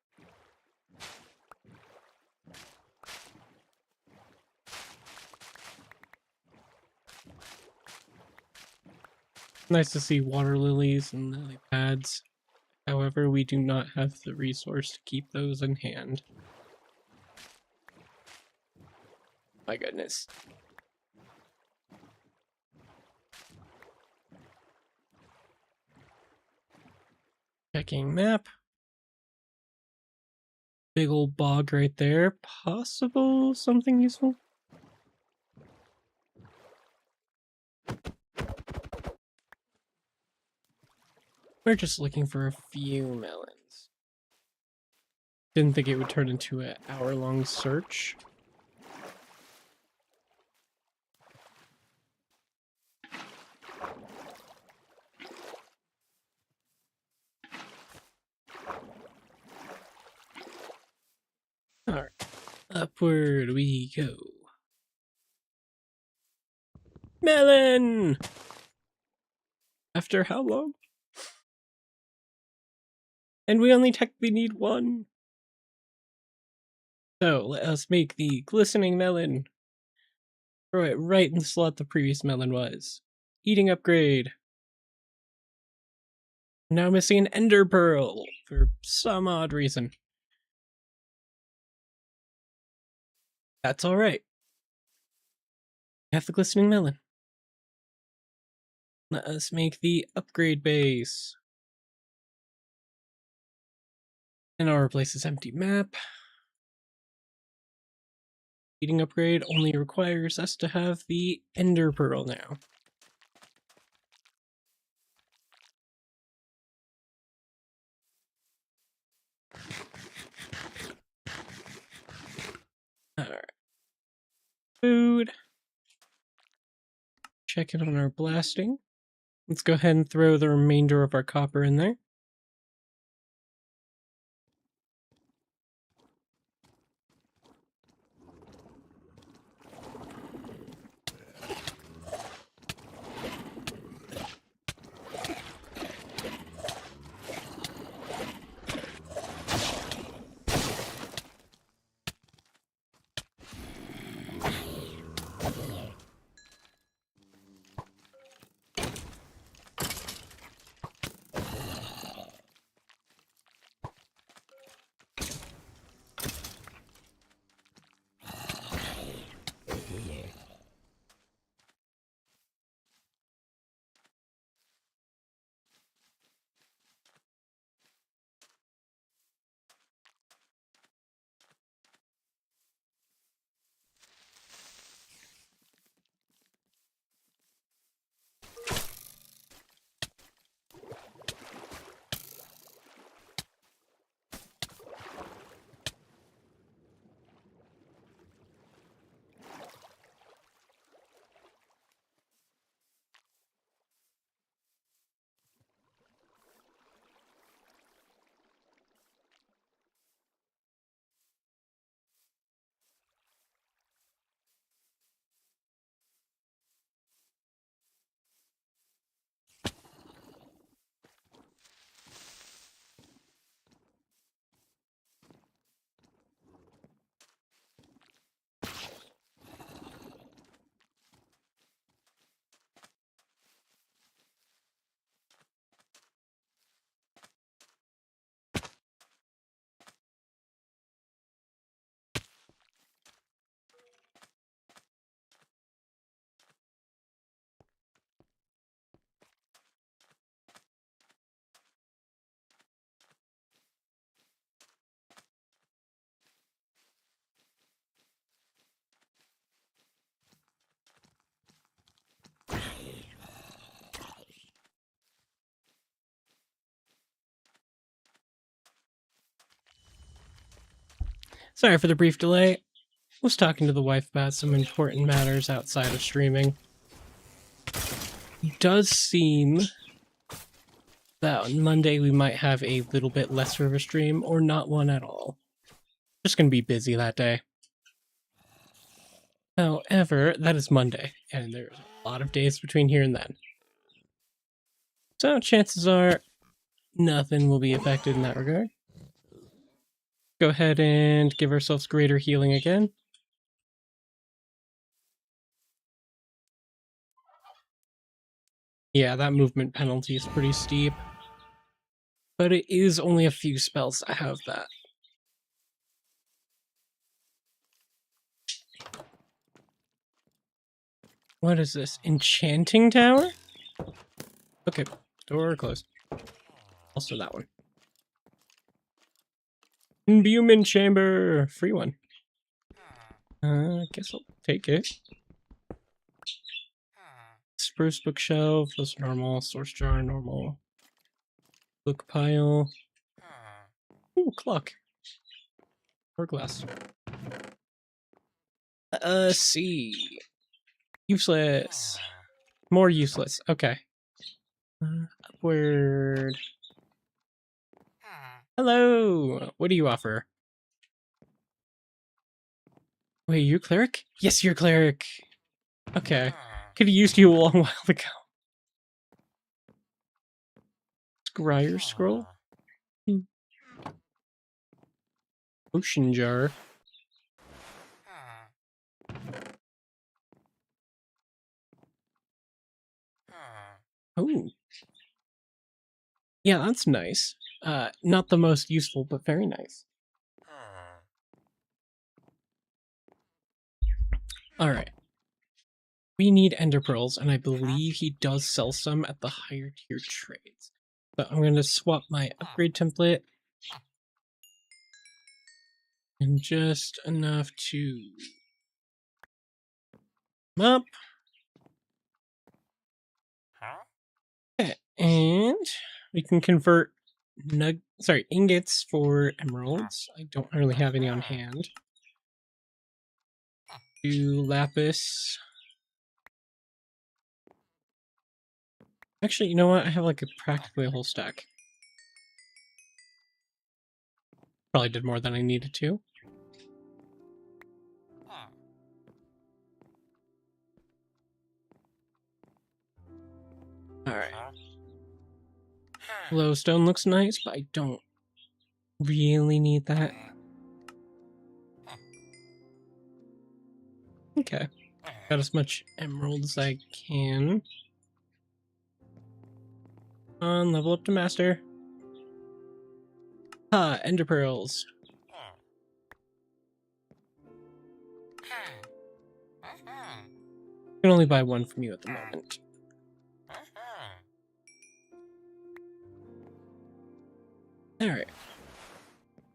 Nice to see water lilies and lily pads. However, we do not have the resource to keep those in hand. My goodness. Checking map. Big old bog right there. Possible something useful? We're just looking for a few melons. Didn't think it would turn into an hour-long search. Alright, upward we go. Melon! After how long? And we only technically need one. So let us make the glistening melon. Throw it right in the slot the previous melon was. Eating upgrade. Now missing an ender pearl for some odd reason. That's alright. Have the glistening melon. Let us make the upgrade base. And I'll replace this empty map. Eating upgrade only requires us to have the ender pearl now. Alright. Food. Check it on our blasting. Let's go ahead and throw the remainder of our copper in there. Sorry for the brief delay. I was talking to the wife about some important matters outside of streaming. It does seem that on Monday we might have a little bit lesser of a stream, or not one at all. Just gonna be busy that day. However, that is Monday, and there's a lot of days between here and then. So chances are nothing will be affected in that regard. Go ahead and give ourselves greater healing again. Yeah, that movement penalty is pretty steep. But it is only a few spells that have that. What is this? Enchanting tower? Okay, door closed. Also that one. Imbuement chamber! Free one. I guess I'll take it. Spruce bookshelf, that's normal. Source jar, normal. Book pile. Ooh, clock. Or glass. C. Useless. More useless. Okay. Upward. Hello! What do you offer? Wait, you cleric? Yes, you're cleric! Okay. Could have used you a long while ago. Scryer scroll? Ocean jar. Oh. Yeah, that's nice. Not the most useful, but very nice. Alright. We need ender pearls, and I believe he does sell some at the higher tier trades. But I'm going to swap my upgrade template. And just enough to... up. Okay, and we can convert ingots for emeralds. I don't really have any on hand. Do lapis. Actually, you know what? I have like practically a whole stack. Probably did more than I needed to. Alright. Glowstone looks nice, but I don't really need that. Okay. Got as much emerald as I can. On, level up to master. Ah, ender pearls. I can only buy one from you at the moment. Alright.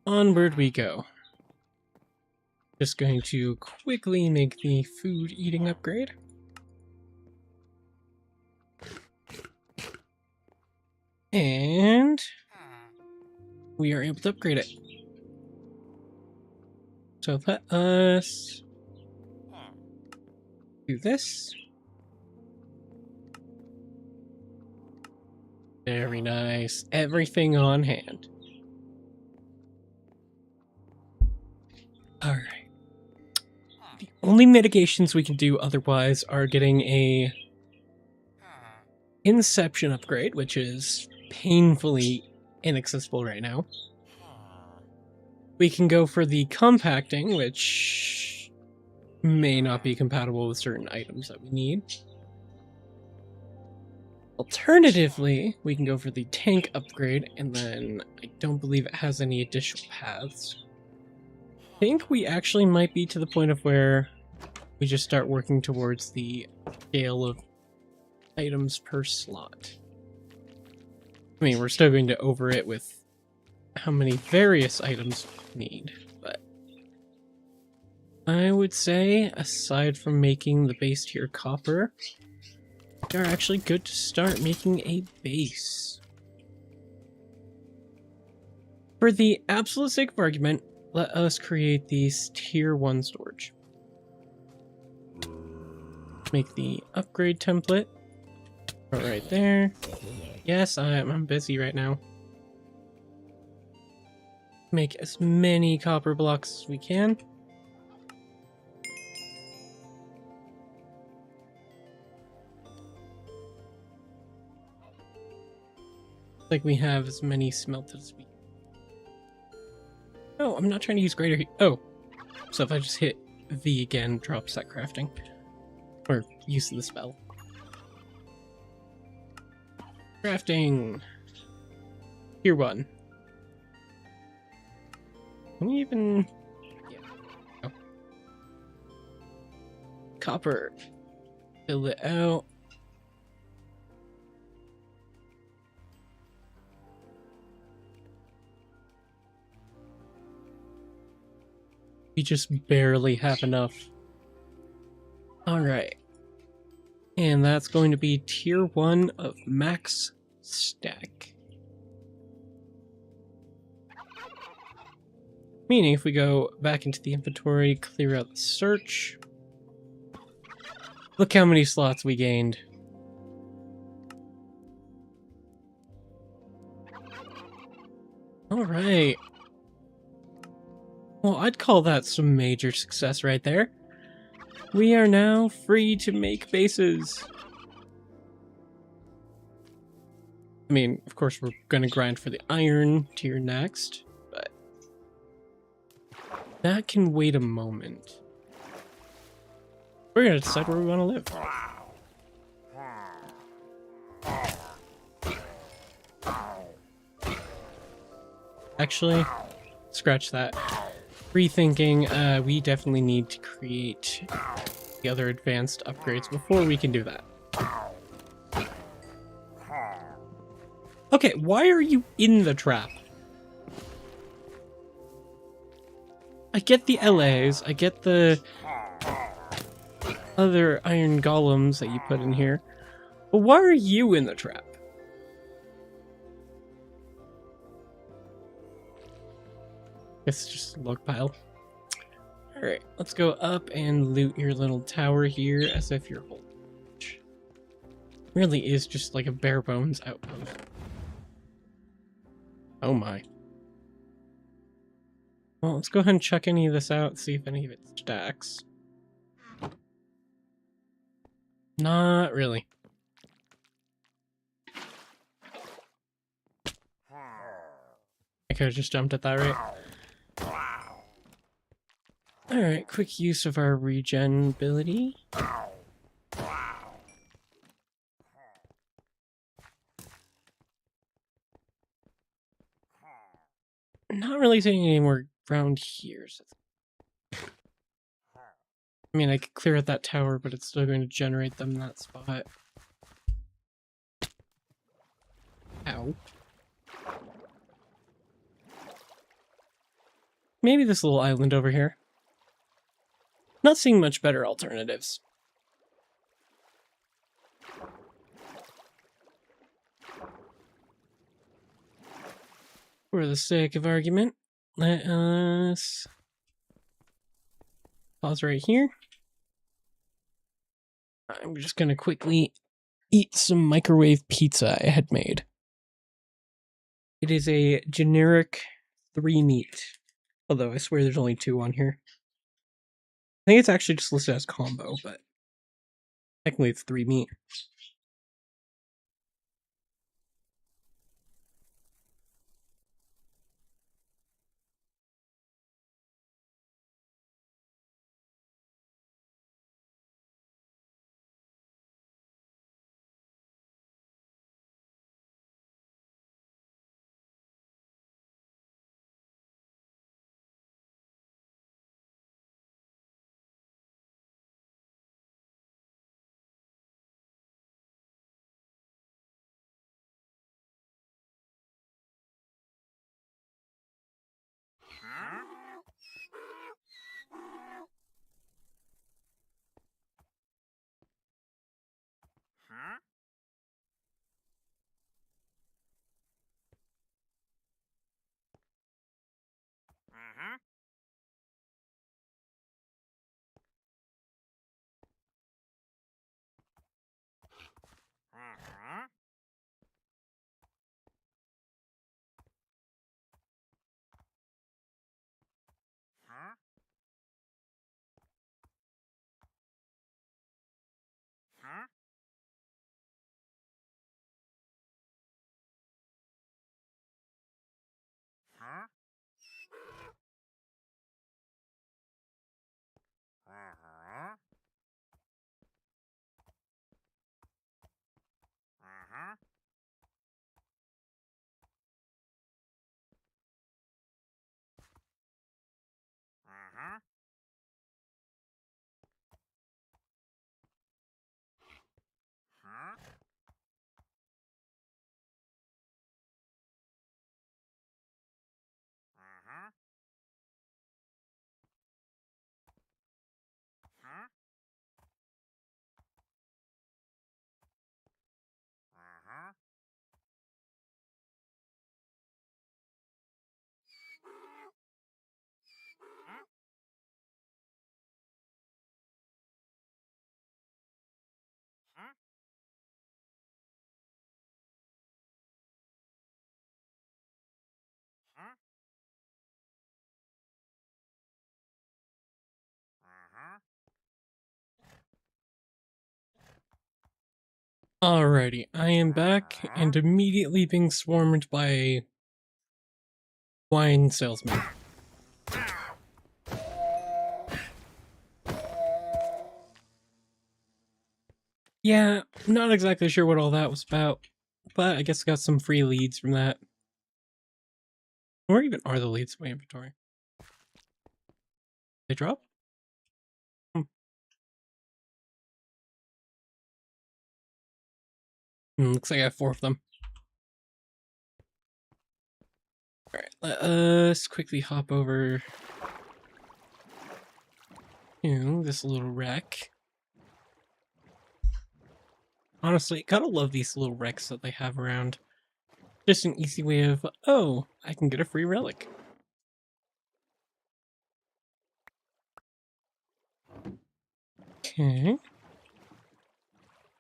Onward we go. Just going to quickly make the food eating upgrade. And we are able to upgrade it. So let us do this. Very nice. Everything on hand. Alright. The only mitigations we can do otherwise are getting a Inception upgrade, which is painfully inaccessible right now. We can go for the compacting, which may not be compatible with certain items that we need. Alternatively, we can go for the tank upgrade, and then I don't believe it has any additional paths. I think we actually might be to the point of where we just start working towards the scale of items per slot. I mean, we're still going to over it with how many various items we need, but I would say, aside from making the base tier copper, they're actually good to start making a base. For the absolute sake of argument, let us create these tier 1 storage. Make the upgrade template. Right there. Yes, I'm busy right now. Make as many copper blocks as we can. Like we have as many smelted as we can. Oh, I'm not trying to use greater heat. Oh, so if I just hit V again, drops that crafting. Or use of the spell. Crafting. Tier 1. Can we even... Yeah. Oh. Copper. Fill it out. We just barely have enough. Alright. And that's going to be tier 1 of max stack. Meaning if we go back into the inventory, clear out the search. Look how many slots we gained. Alright. Well, I'd call that some major success right there. We are now free to make bases. I mean, of course, we're going to grind for the iron tier next, but that can wait a moment. We're going to decide where we want to live. Actually, scratch that. Rethinking, we definitely need to create the other advanced upgrades before we can do that. Okay, why are you in the trap? I get the LAs, I get the other iron golems that you put in here, but why are you in the trap? It's just a log pile. Alright, let's go up and loot your little tower here as if you're holding. Really is just like a bare bones outpost. Oh my. Well, let's go ahead and check any of this out, see if any of it stacks. Not really. I could have just jumped at that, right? Alright, quick use of our regen ability. Not really seeing any more around here. So I mean, I could clear out that tower, but it's still going to generate them in that spot. Ow. Maybe this little island over here. Not seeing much better alternatives. For the sake of argument, let us pause right here. I'm just going to quickly eat some microwave pizza I had made. It is a generic 3 meat, although I swear there's only 2 on here. I think it's actually just listed as combo, but technically it's 3 meat. Alrighty, I am back and immediately being swarmed by a wine salesman. Yeah, not exactly sure what all that was about, but I guess I got some free leads from that. Where even are the leads in my inventory? They drop? Looks like I have 4 of them. Alright, let us quickly hop over to this little wreck. Honestly, gotta love these little wrecks that they have around. Just an easy way of, oh, I can get a free relic. Okay.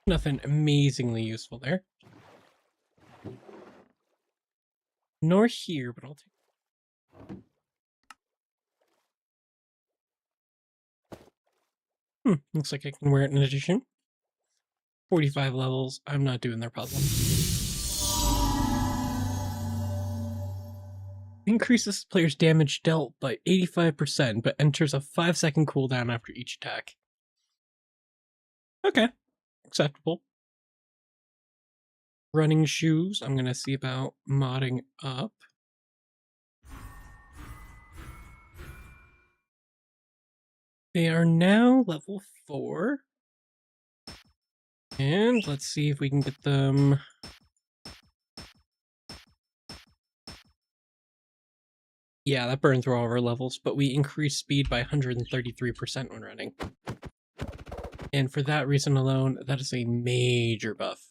Nothing amazingly useful there. Nor here, but I'll take... looks like I can wear it in addition. 45 levels. I'm not doing their puzzle. Increases player's damage dealt by 85%, but enters a 5-second cooldown after each attack. Okay. Acceptable. Running shoes. I'm going to see about modding up. They are now level 4. And let's see if we can get them... Yeah, that burned through all of our levels, but we increase speed by 133% when running. And for that reason alone, that is a major buff.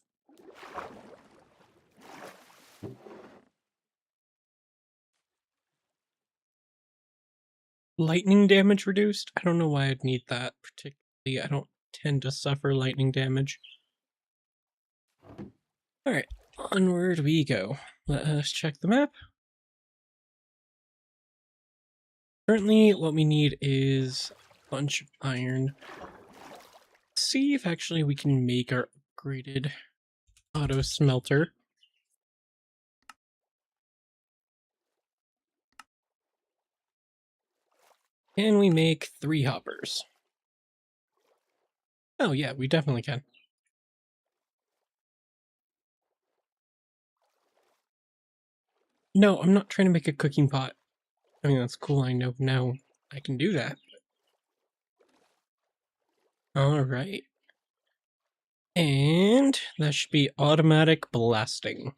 Lightning damage reduced? I don't know why I'd need that particularly. I don't tend to suffer lightning damage. Alright, onward we go. Let us check the map. Currently, what we need is a bunch of iron. Let's see if actually we can make our upgraded auto smelter. Can we make 3 hoppers? Oh yeah, we definitely can. No, I'm not trying to make a cooking pot. I mean, that's cool, I know now I can do that. Alright. And that should be automatic blasting.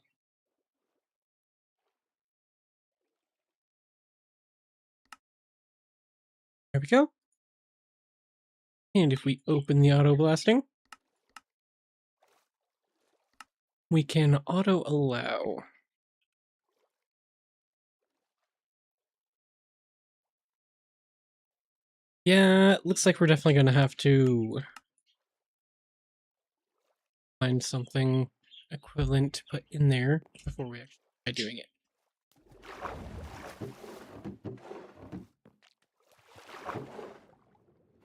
There we go. And if we open the auto blasting, we can auto allow. Yeah, it looks like we're definitely going to have to find something equivalent to put in there before we actually try doing it.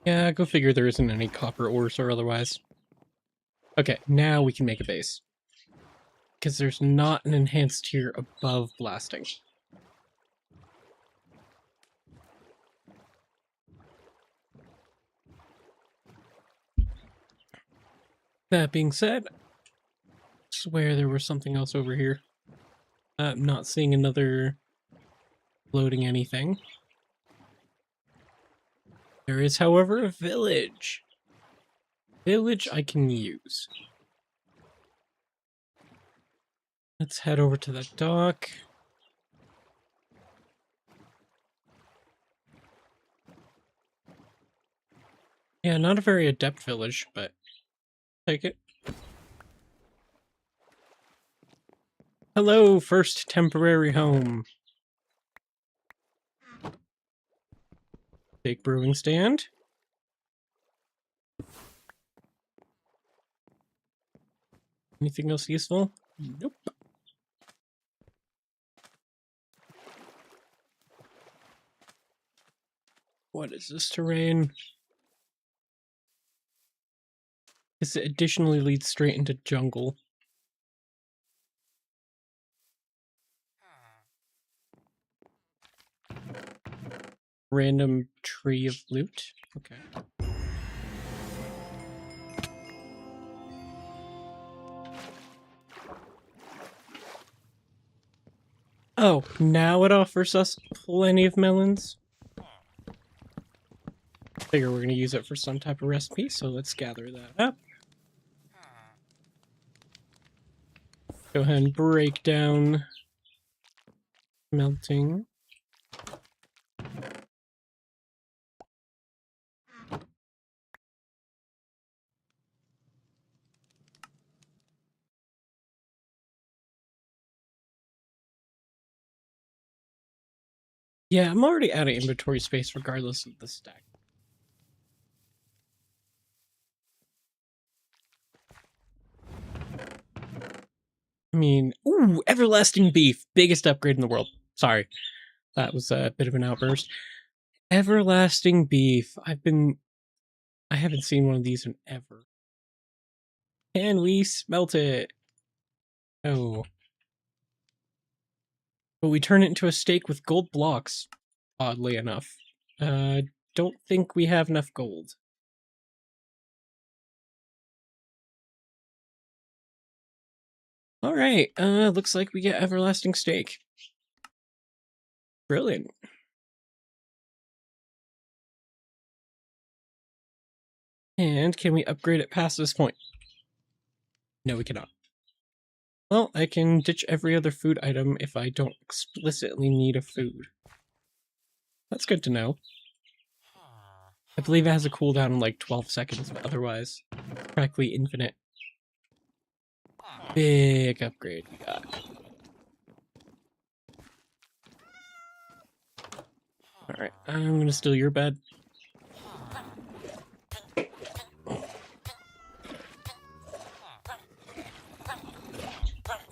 Yeah, go figure there isn't any copper ores or otherwise. Okay, now we can make a base. Because there's not an enhanced tier above blasting. That being said, I swear there was something else over here. I'm not seeing another loading anything. There is, however, a village. Village I can use. Let's head over to the dock. Yeah, not a very adept village, but take it. Hello, first temporary home. Big brewing stand. Anything else useful? Nope. What is this terrain? This additionally leads straight into jungle. Random tree of loot. Okay. Oh, now it offers us plenty of melons. Figure we're going to use it for some type of recipe, so let's gather that up. Go ahead and break down melting. Yeah, I'm already out of inventory space regardless of the stack. I mean, ooh, everlasting beef. Biggest upgrade in the world. Sorry. That was a bit of an outburst. Everlasting beef. I haven't seen one of these in ever. Can we smelt it? Oh. But we turn it into a steak with gold blocks, oddly enough. Don't think we have enough gold. Alright, looks like we get everlasting steak. Brilliant. And can we upgrade it past this point? No, we cannot. Well, I can ditch every other food item if I don't explicitly need a food. That's good to know. I believe it has a cooldown in like 12 seconds, but otherwise, practically infinite. Big upgrade we got. Alright, I'm gonna steal your bed.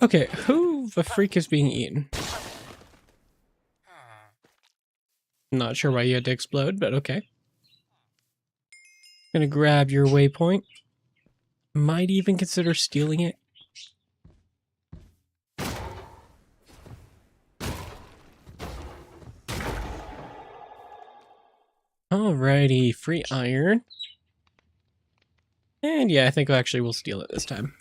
Okay, who the freak is being eaten? Not sure why you had to explode, but okay. Gonna grab your waypoint. Might even consider stealing it. Alrighty, free iron. And yeah, I think actually we'll steal it this time.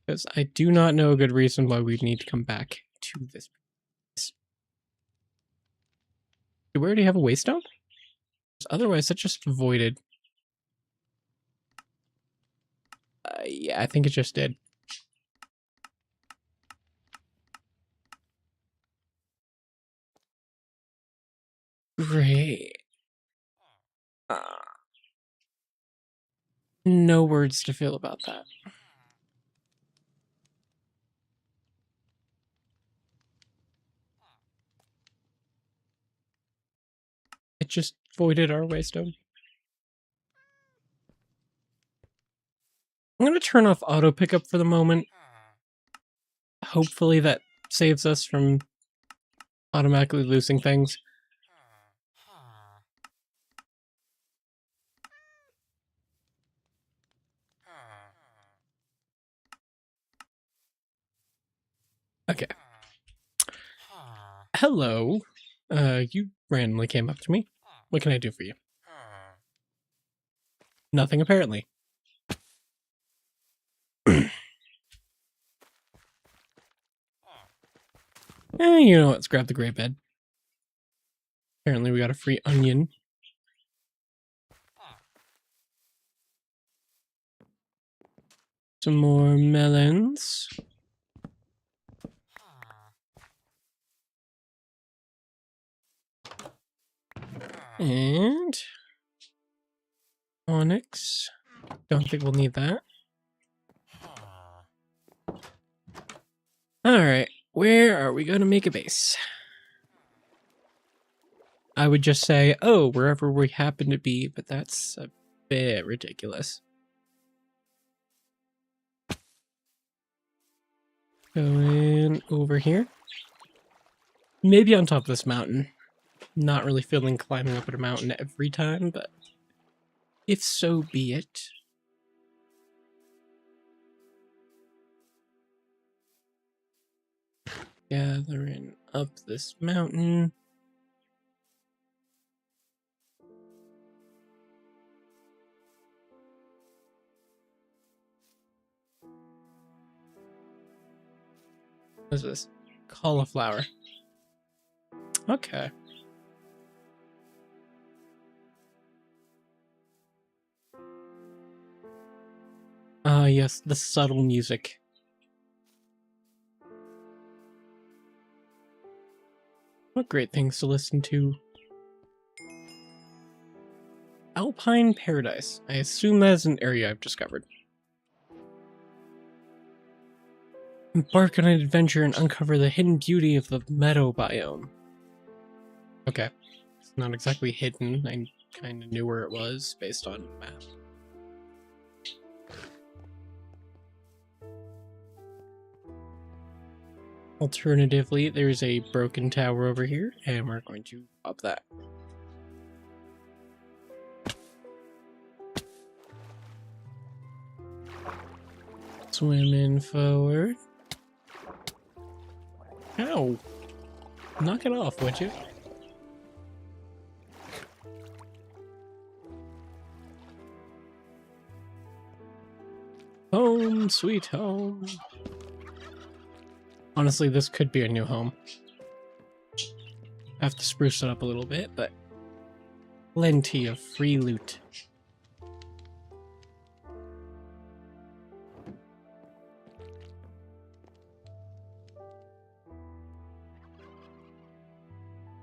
Because I do not know a good reason why we'd need to come back to this place. Do we already have a waystone? Otherwise, it's just voided. Yeah, I think it just did. Great. No words to feel about that. It just voided our waystone. I'm going to turn off auto pickup for the moment. Hopefully that saves us from automatically losing things. Okay. Hello. You randomly came up to me. What can I do for you? Nothing, apparently. You know what? Let's grab the gray bed. Apparently we got a free onion. Some more melons. And onyx. Don't think we'll need that. Alright, where are we gonna make a base? I would just say, oh, wherever we happen to be, but that's a bit ridiculous. Go in over here. Maybe on top of this mountain. Not really feeling climbing up a mountain every time, but if so be it. Gathering up this mountain. What is this? Cauliflower. Okay. Ah, yes, the subtle music. What great things to listen to. Alpine Paradise. I assume that is an area I've discovered. Embark on an adventure and uncover the hidden beauty of the meadow biome. Okay. It's not exactly hidden. I kind of knew where it was based on the map. Alternatively, there's a broken tower over here, and we're going to pop that. Swimming forward. Ow! Knock it off, would you? Home, sweet home. Honestly, this could be a new home. I have to spruce it up a little bit, but plenty of free loot.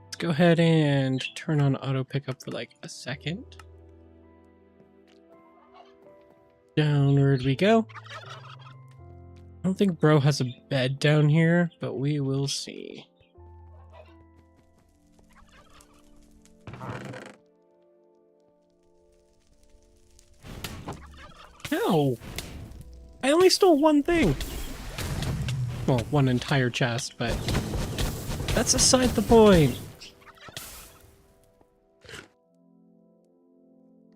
Let's go ahead and turn on auto pickup for like a second. Downward we go. I don't think bro has a bed down here, but we will see. Ow! I only stole one thing! Well, one entire chest, but that's aside the point.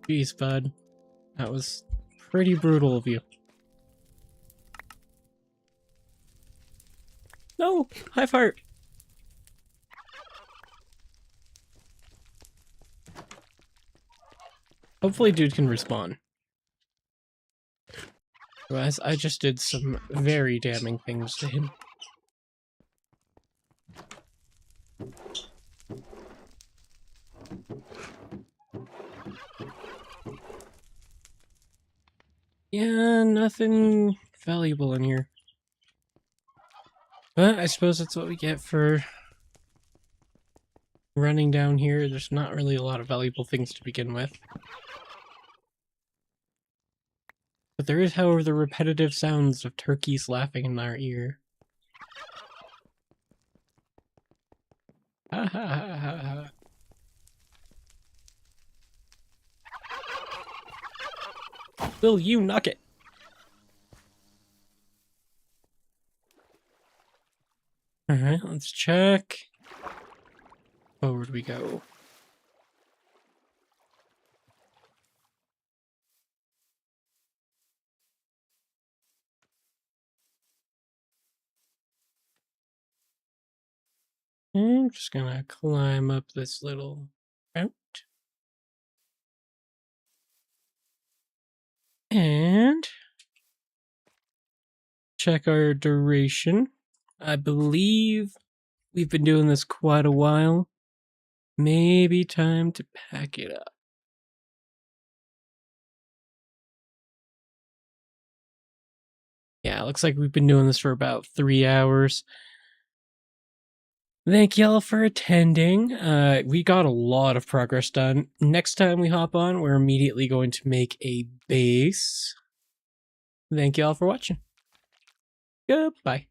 Jeez, bud. That was pretty brutal of you. No! Hive heart! Hopefully dude can respawn. Otherwise, I just did some very damning things to him. Yeah, nothing valuable in here. But I suppose that's what we get for running down here. There's not really a lot of valuable things to begin with. But there is, however, the repetitive sounds of turkeys laughing in our ear. Ha ha ha ha ha. Will you knock it? Alright, let's check. Forward we go. I'm just gonna climb up this little route. And check our duration. I believe we've been doing this quite a while. Maybe time to pack it up. Yeah, looks like we've been doing this for about 3 hours. Thank y'all for attending. We got a lot of progress done. Next time we hop on, we're immediately going to make a base. Thank y'all for watching. Goodbye.